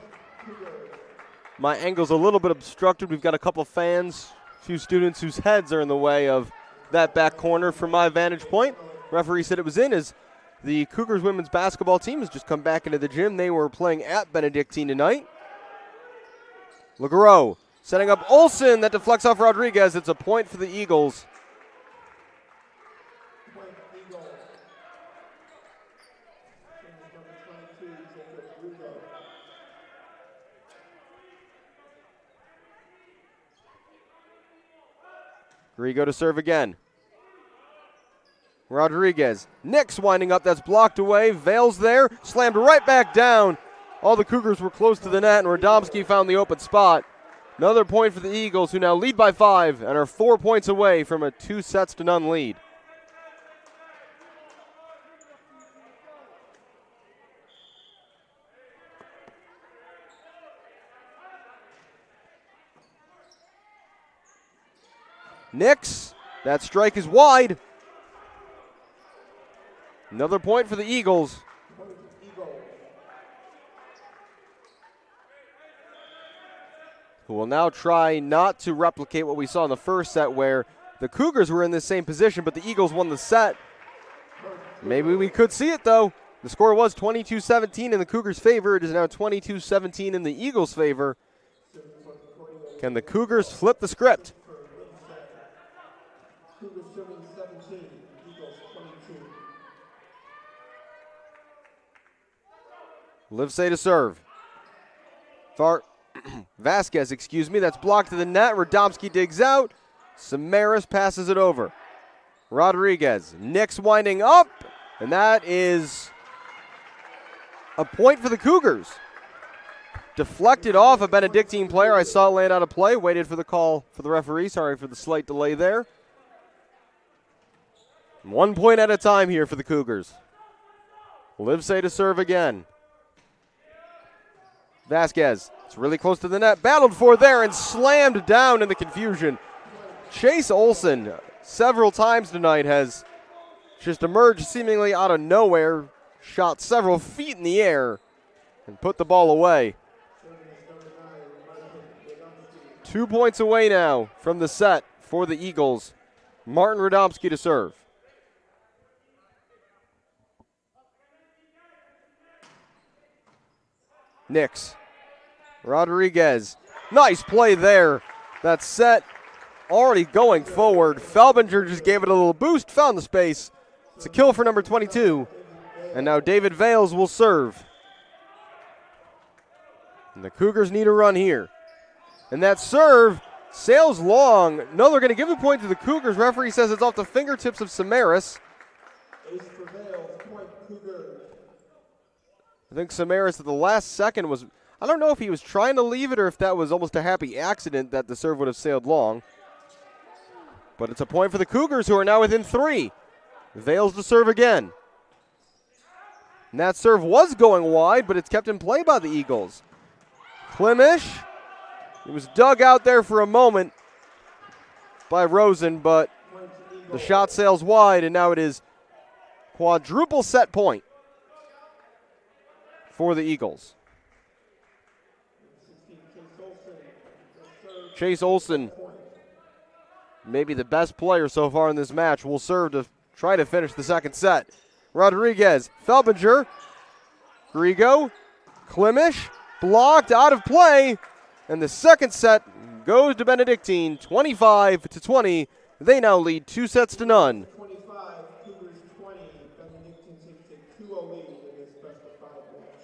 My angle's a little bit obstructed. We've got a couple fans, a few students whose heads are in the way of that back corner from my vantage point. Referee said it was in, as the Cougars women's basketball team has just come back into the gym. They were playing at Benedictine tonight. LeGros setting up Olson. That deflects off Rodriguez. It's a point for the Eagles. Griego to serve again. Rodriguez. Nix winding up. That's blocked away. Vale's there. Slammed right back down. All the Cougars were close to the net, and Radomski found the open spot. Another point for the Eagles, who now lead by 5 and are 4 points away from a 2-0 lead. Nix, that strike is wide. Another point for the Eagles. Who will now try not to replicate what we saw in the first set, where the Cougars were in the same position, but the Eagles won the set. Maybe we could see it, though. The score was 22-17 in the Cougars' favor. It is now 22-17 in the Eagles' favor. Can the Cougars flip the script? Cougars serving 17, Eagles 22. Livesay to serve. Vasquez, excuse me. That's blocked to the net. Radomski digs out. Samaras passes it over. Rodriguez. Nix winding up. And that is a point for the Cougars. Deflected off a Benedictine player. I saw it land out of play. Waited for the call for the referee. Sorry for the slight delay there. 1 point at a time here for the Cougars. Livesay to serve again. Vasquez. It's really close to the net. Battled for there and slammed down in the confusion. Chase Olson, several times tonight, has just emerged seemingly out of nowhere. Shot several feet in the air. and put the ball away. 2 points away now from the set for the Eagles. Martin Radomski to serve. Nix. Rodriguez. Nice play there. That set already going forward. Felbinger just gave it a little boost, found the space. It's a kill for number 22. And now David Vales will serve. And the Cougars need a run here. And that serve sails long. No, they're going to give the point to the Cougars. Referee says it's off the fingertips of Samaras. Ace for Vales, point Cougars. I think Samaras at the last second was, I don't know if he was trying to leave it or if that was almost a happy accident that the serve would have sailed long. But it's a point for the Cougars, who are now within 3. Vales to serve again. And that serve was going wide, but it's kept in play by the Eagles. Klimish. It was dug out there for a moment by Rosen, but the shot sails wide, and now it is quadruple set point for the Eagles. Chase Olson, maybe the best player so far in this match, will serve to try to finish the second set. Rodriguez, Felbinger, Griego, Klimish, blocked, out of play, and the second set goes to Benedictine, 25-20. They now lead 2-0. 25, Cougars 20. Benedictine takes a 2-0 lead in this best of 5 match.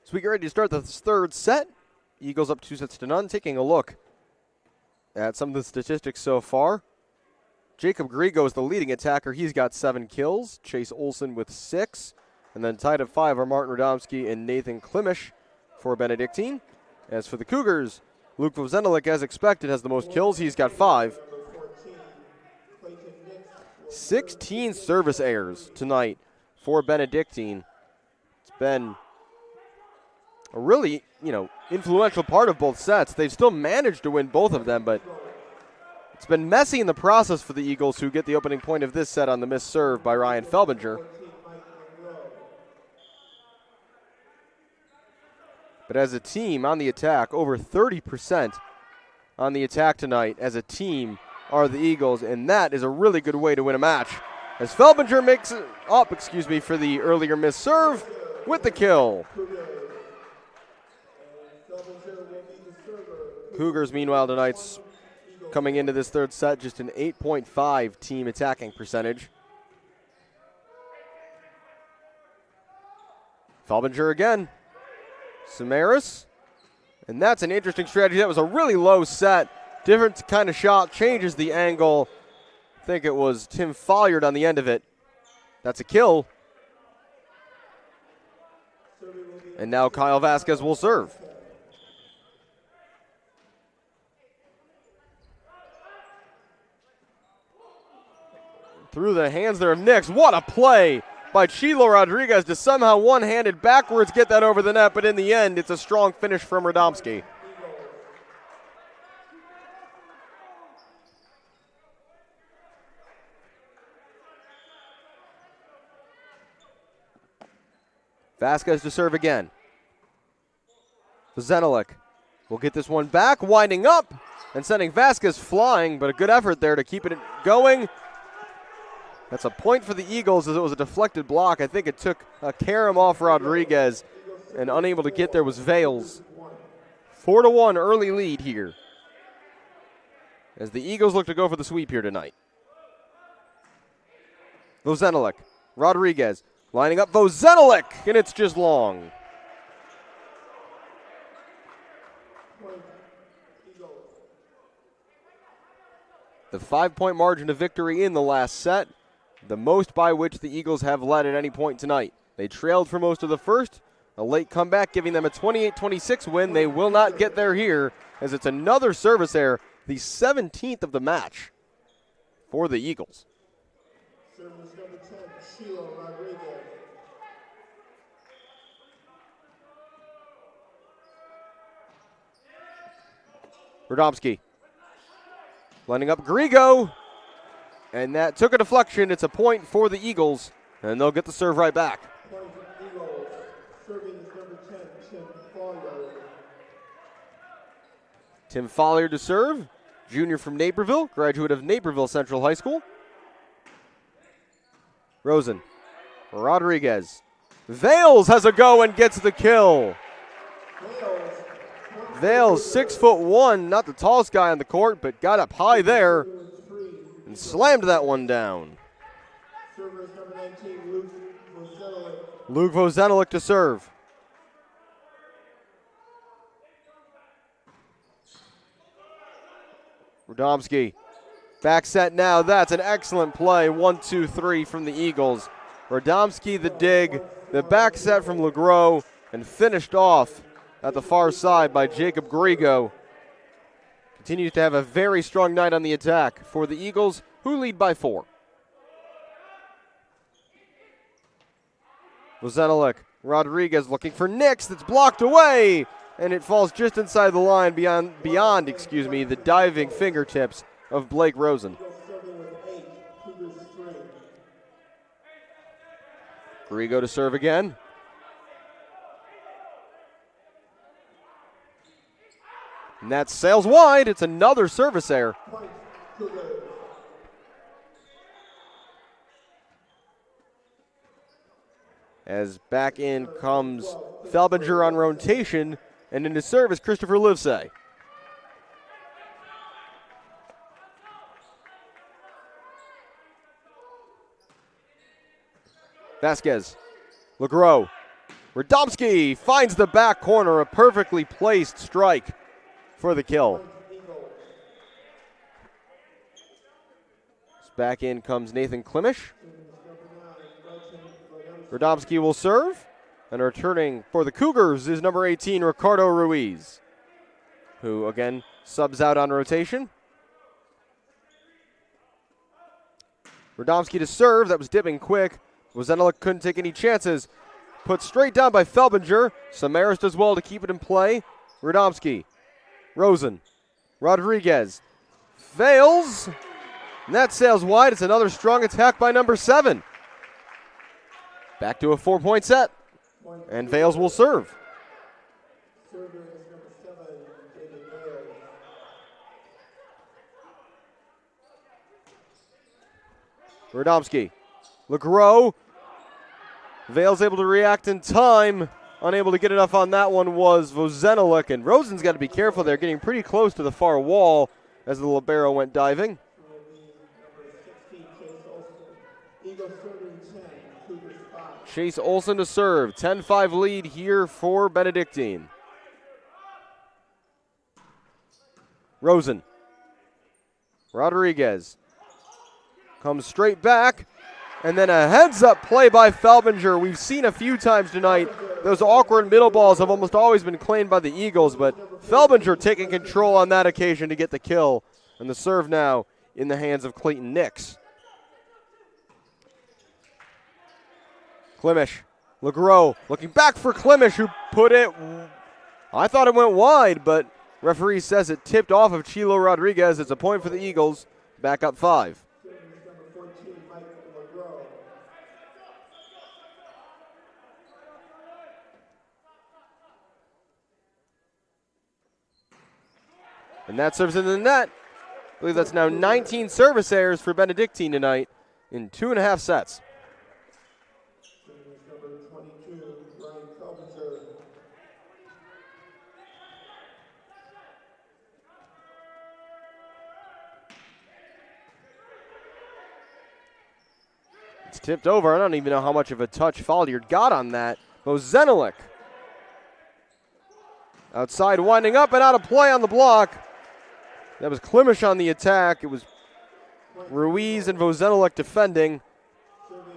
So we get ready to start the third set. Eagles up 2-0. Taking a look at some of the statistics so far. Jacob Griego is the leading attacker. He's got 7 kills. Chase Olson with 6. And then tied at 5 are Martin Radomski and Nathan Klimisch for Benedictine. As for the Cougars, Luke Vozenelik, as expected, has the most kills. He's got 5. 16 service errors tonight for Benedictine. It's been a really, influential part of both sets. They've still managed to win both of them, but it's been messy in the process for the Eagles, who get the opening point of this set on the missed serve by Ryan Felbinger. But as a team on the attack, over 30% on the attack tonight as a team are the Eagles, and that is a really good way to win a match. As Felbinger makes it up, for the earlier missed serve with the kill. Cougars, meanwhile, tonight's coming into this third set just an 8.5 team attacking percentage. Felbinger again. Samaras. And that's an interesting strategy. That was a really low set. Different kind of shot, changes the angle. I think it was Tim Folliard on the end of it. That's a kill. And now Kyle Vasquez will serve. Through the hands there of Nix. What a play by Chilo Rodriguez to somehow one-handed backwards get that over the net, but in the end, it's a strong finish from Radomski. Vasquez to serve again. Zenelik will get this one back, winding up and sending Vasquez flying, but a good effort there to keep it going. That's a point for the Eagles as it was a deflected block. I think it took a carom off Rodriguez, and unable to get there was Vales. 4-1 early lead here as the Eagles look to go for the sweep here tonight. Vozenelik, Rodriguez, lining up Vozenelik, and it's just long. The 5-point margin of victory in the last set, the most by which the Eagles have led at any point tonight. They trailed for most of the first, a late comeback giving them a 28-26 win. They will not get there here as it's another service error, the 17th of the match for the Eagles. Service number 10, Sheila Rodriguez. Radomski lining up Griego. And that took a deflection. It's a point for the Eagles, and they'll get the serve right back. Point Eagles. Serving is number 10, Tim Folliard. Tim Folliard to serve. Junior from Naperville, graduate of Naperville Central High School. Rosen. Rodriguez. Vales has a go and gets the kill. Vales, 6'1", not the tallest guy on the court, but got up high there and slammed that one down. Server is number 19, Luke Vozenelik. Luke Vozenelik to serve. Radomski, back set now. That's an excellent play. 1-2-3 from the Eagles. Radomski the dig, the back set from LeGros, and finished off at the far side by Jacob Griego. Continues to have a very strong night on the attack for the Eagles, who lead by 4. Vozenelik, Rodriguez looking for Nix. That's blocked away, and it falls just inside the line beyond the diving fingertips of Blake Rosen. Griego to serve again. And that sails wide. It's another service error. As back in comes Felbinger on rotation, and into service, Christopher Livesay. Vasquez, LeGros, Radomski finds the back corner, a perfectly placed strike for the kill. Back in comes Nathan Klimisch. Radomski will serve. And returning for the Cougars is number 18, Ricardo Ruiz, who again subs out on rotation. Radomski to serve. That was dipping quick. Vozenalik couldn't take any chances. Put straight down by Felbinger. Samaras does well to keep it in play. Radomski. Rosen. Rodriguez. Fails. And that sails wide. It's another strong attack by number 7. Back to a 4-point set. And Vales will serve. Server is number 7, David Vales. Radomski. LeGros. Vales able to react in time. Unable to get enough on that one was Vozenalik. And Rosen's got to be careful there, getting pretty close to the far wall as the libero went diving. Number 16, Chase Olson. Eagles serving 10, Cougars 5. Chase Olson to serve. 10-5 lead here for Benedictine. Rosen. Rodriguez. Comes straight back. And then a heads-up play by Felbinger. We've seen a few times tonight. Those awkward middle balls have almost always been claimed by the Eagles, but Felbinger taking control on that occasion to get the kill. And the serve now in the hands of Clayton Nix. Klimish. LeGros looking back for Klimish, who put it. I thought it went wide, but referee says it tipped off of Chilo Rodriguez. It's a point for the Eagles. Back up 5. Number 14, Mike LeGros. And that serves into the net. I believe that's now 19 service errors for Benedictine tonight in 2.5 sets. Number 22, Ryan Felbinger. It's tipped over. I don't even know how much of a touch Falliard got on that. Vozenalik. Outside winding up and out of play on the block. That was Klimish on the attack. It was Ruiz and Vozenalik defending.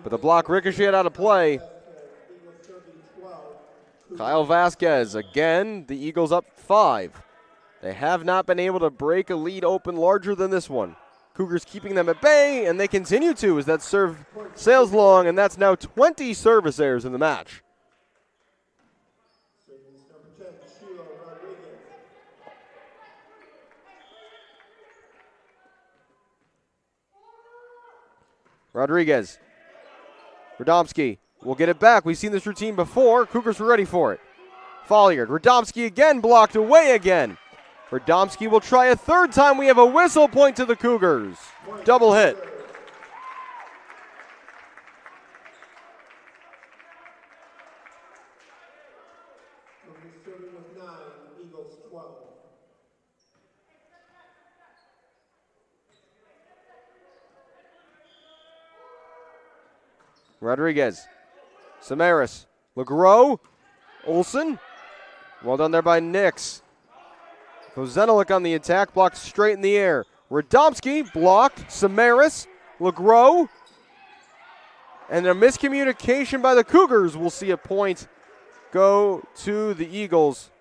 But the block ricocheted out of play. Kyle Vasquez again. The Eagles up 5. They have not been able to break a lead open larger than this one. Cougars keeping them at bay, and they continue to as that serve sails long, and that's now 20 service errors in the match. Number 10, Chilo Rodriguez. Rodriguez. Radomski will get it back. We've seen this routine before. Cougars were ready for it. Folliard. Radomski again blocked away again. Radomski will try a third time. We have a whistle point to the Cougars. Double hit. Serving with 9, Eagles 12. Rodriguez. Samaras. LeGros. Olson. Well done there by Nix. Vozenalik on the attack, blocked straight in the air. Radomski blocked. Samaras. LeGros. And a miscommunication by the Cougars. We'll see a point go to the Eagles.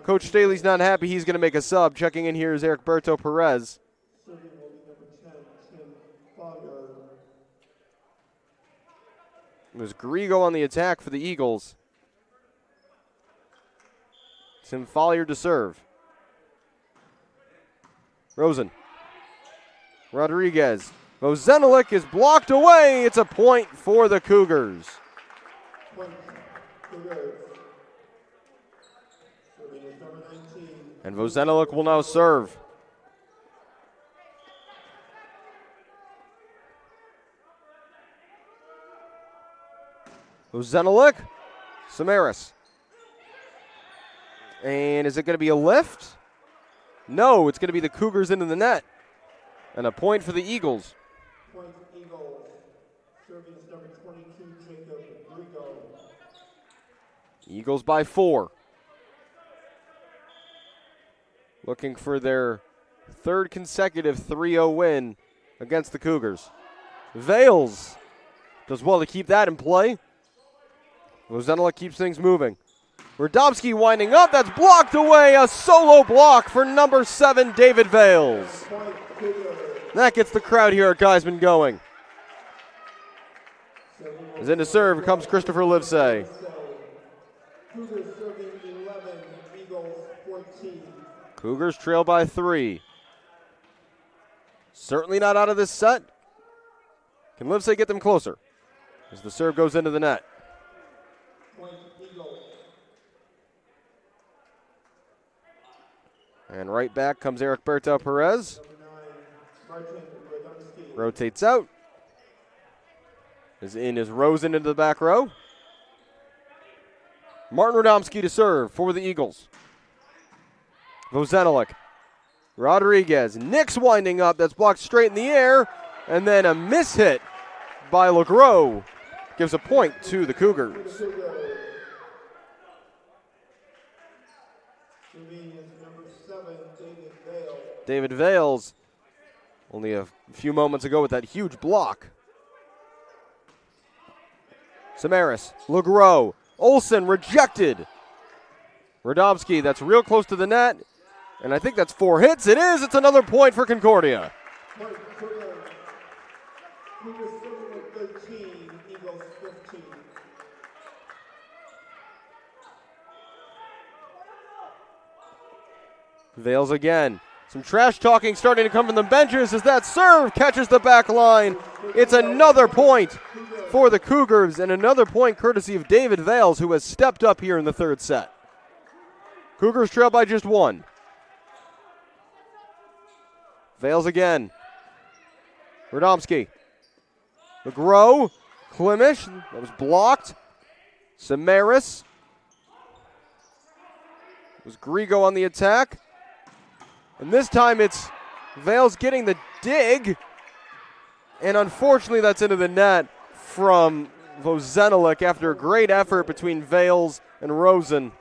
Coach Staley's not happy. He's going to make a sub. Checking in here is Ericberto Perez. Serving will be number 10, Tim Folliard. It was Griego on the attack for the Eagles. Tim Folliard to serve. Rosen. Rodriguez. Vozenalik is blocked away. It's a point for the Cougars. Point, Cougars. Serving is number 19. And Vozenalik will now serve. Vozenalik. Samaras. And is it going to be a lift? No, it's going to be the Cougars into the net. And a point for the Eagles. Point Eagles. Serving is number 22, Jacob Griego. Eagles by 4. Looking for their third consecutive 3-0 win against the Cougars. Vales does well to keep that in play. Rosenela keeps things moving. Radomski winding up. That's blocked away. A solo block for number 7, David Vales. That gets the crowd here at Geisman going. As in to serve comes Christopher Livesay. Cougars serving 11, Eagles 14. Cougars trail by 3. Certainly not out of this set. Can Livesay get them closer as the serve goes into the net? Point Eagle. And right back comes Eric Berto Perez. Number 9, Martin Radomski. Rotates out. As in is Rosen into the back row. Martin Radomski to serve for the Eagles. Vozenelik. Rodriguez. Nix winding up. That's blocked straight in the air. And then a miss hit by LeGros gives a point to the Cougars. Serving is number 7, David Vale. David Vales only a few moments ago with that huge block. Samaras. LeGros. Olson rejected. Radomski, that's real close to the net. And I think that's 4 hits. It is. It's another point for Concordia. Point Cougars. Cougars serving with 13, Eagles 15. Vales again. Some trash talking starting to come from the benches as that serve catches the back line. It's another point for the Cougars and another point courtesy of David Vales, who has stepped up here in the third set. Cougars trail by just 1. Vales again. Radomski. LeGros. Klimish. That was blocked. Samaras. It was Griego on the attack. And this time it's Vales getting the dig. And unfortunately that's into the net from Vozenelik after a great effort between Vales and Rosen.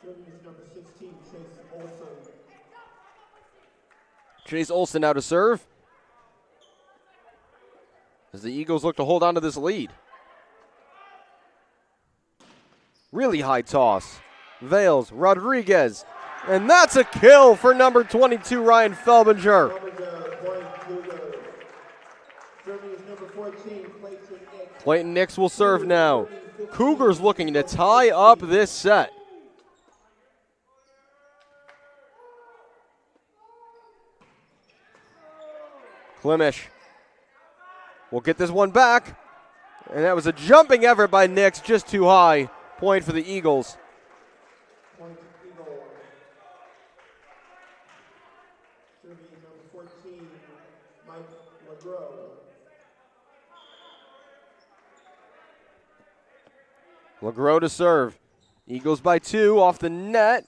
Serving is number 16, Chase Olson. Chase Olson now to serve as the Eagles look to hold on to this lead. Really high toss. Vales, Rodriguez, and that's a kill for number 22, Ryan Felbinger. Serving is number 14, Clayton Nix will serve now. Cougars looking to tie up this set. Klimish will get this one back. And that was a jumping effort by Nix, just too high. Point for the Eagles. Point Eagle. Serving is number 14, Mike LeGros. LeGros to serve. Eagles by 2 off the net.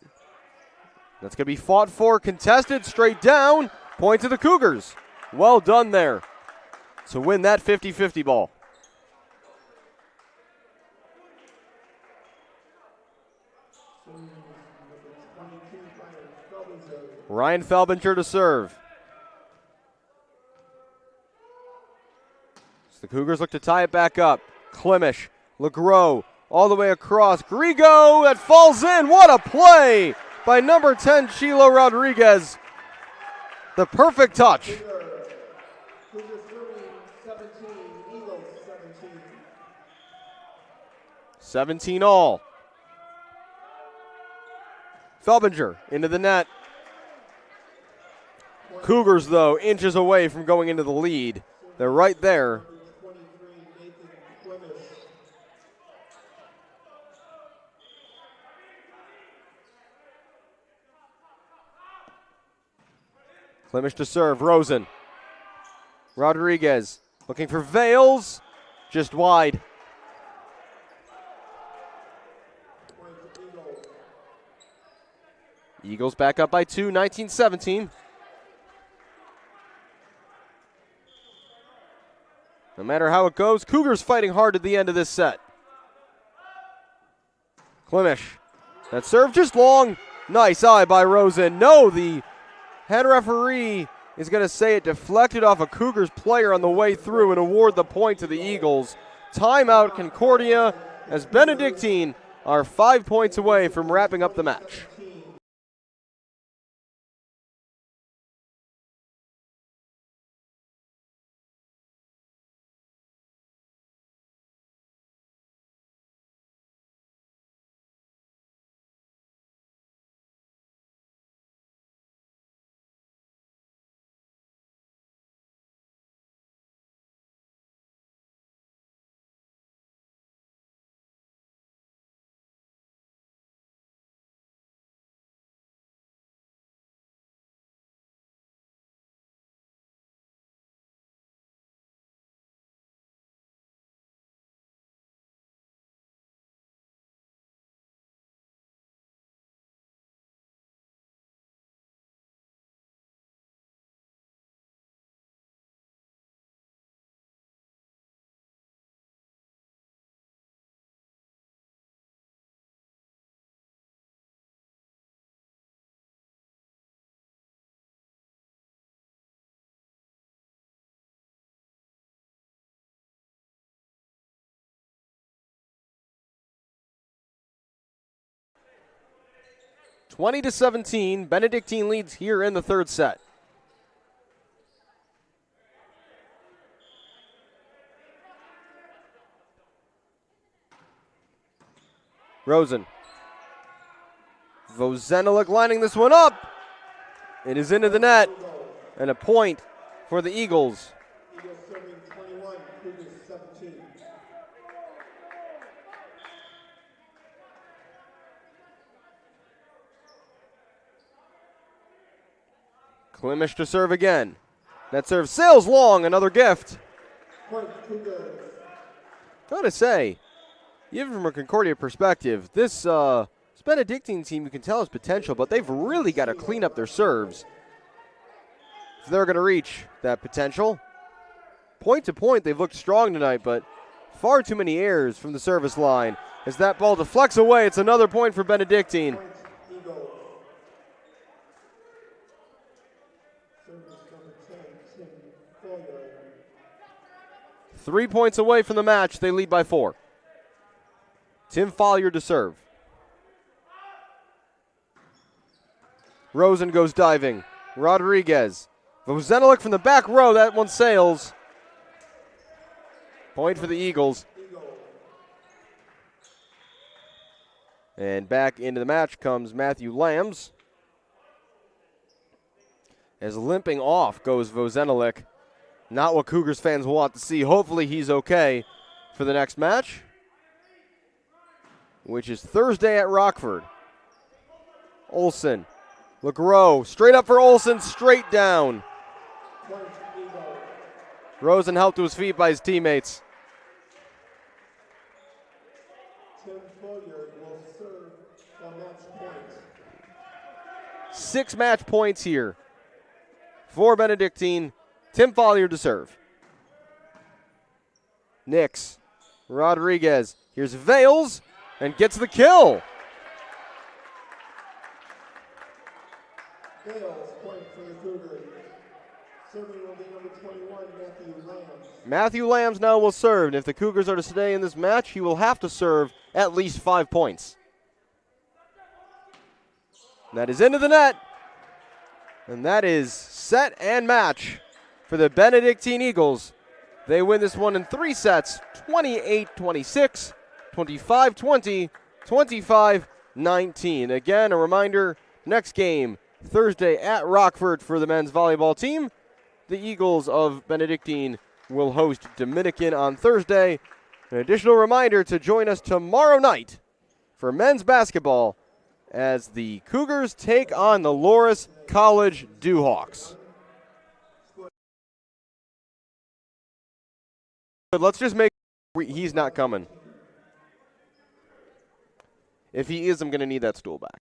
That's going to be fought for, contested, straight down. Point to the Cougars. Well done there to win that 50-50 ball. Ryan Felbinger to serve. So the Cougars look to tie it back up. Klimish, LeGros, all the way across. Griego, that falls in. What a play by number 10, Chilo Rodriguez. The perfect touch. Cougars serving 17, Eagles 17. 17 all. Felbinger into the net. Cougars, though, inches away from going into the lead. They're right there. 23, Nathan Klimish. Klimish to serve. Rosen. Rodriguez looking for Vales. Just wide. Point Eagle. Eagles back up by 2, 19-17. No matter how it goes, Cougars fighting hard at the end of this set. Klimish. That serve just long. Nice eye by Rosen. No, the head referee is going to say it deflected off a Cougars player on the way through and award the point to the Eagles. Timeout Concordia, as Benedictine are 5 points away from wrapping up the match. (20-17), Benedictine leads here in the third set. Rosen. Vozenelik lining this one up. It is into the net, and a point for the Eagles. Eagles serving 21, Cougars 17. Klimish to serve again. That serve sails long, another gift. Point Cougars. Gotta say, even from a Concordia perspective, this Benedictine team, you can tell has potential, but they've really got to clean up their serves if they're going to reach that potential. Point to point, they've looked strong tonight, but far too many errors from the service line. As that ball deflects away, it's another point for Benedictine. Point Eagles. Service number 10, Tim Foyer. 3 points away from the match, they lead by 4. Tim Follier to serve. Rosen goes diving. Rodriguez. Vozenelik from the back row, that one sails. Point for the Eagles. And back into the match comes Matthew Lambs. As limping off goes Vozenelik. Not what Cougars fans want to see. Hopefully he's okay for the next match, which is Thursday at Rockford. Olson. LeGros. Straight up for Olson. Straight down. Rosen helped to his feet by his teammates. Tim Foyer will serve the match point. 6 match points here for Benedictine. Tim Follier to serve. Nix. Rodriguez. Here's Vales and gets the kill. Bales, point for the Cougars. Serving will be number 21, Matthew Lambs. Matthew Lambs now will serve, and if the Cougars are to stay in this match, he will have to serve at least 5 points. And that is into the net. And that is set and match for the Benedictine Eagles. They win this one in 3 sets, 28-26, 25-20, 25-19. Again, a reminder, next game, Thursday at Rockford for the men's volleyball team. The Eagles of Benedictine will host Dominican on Thursday. An additional reminder to join us tomorrow night for men's basketball as the Cougars take on the Loras College Dewhawks. Let's just make sure he's not coming. If he is, I'm going to need that stool back.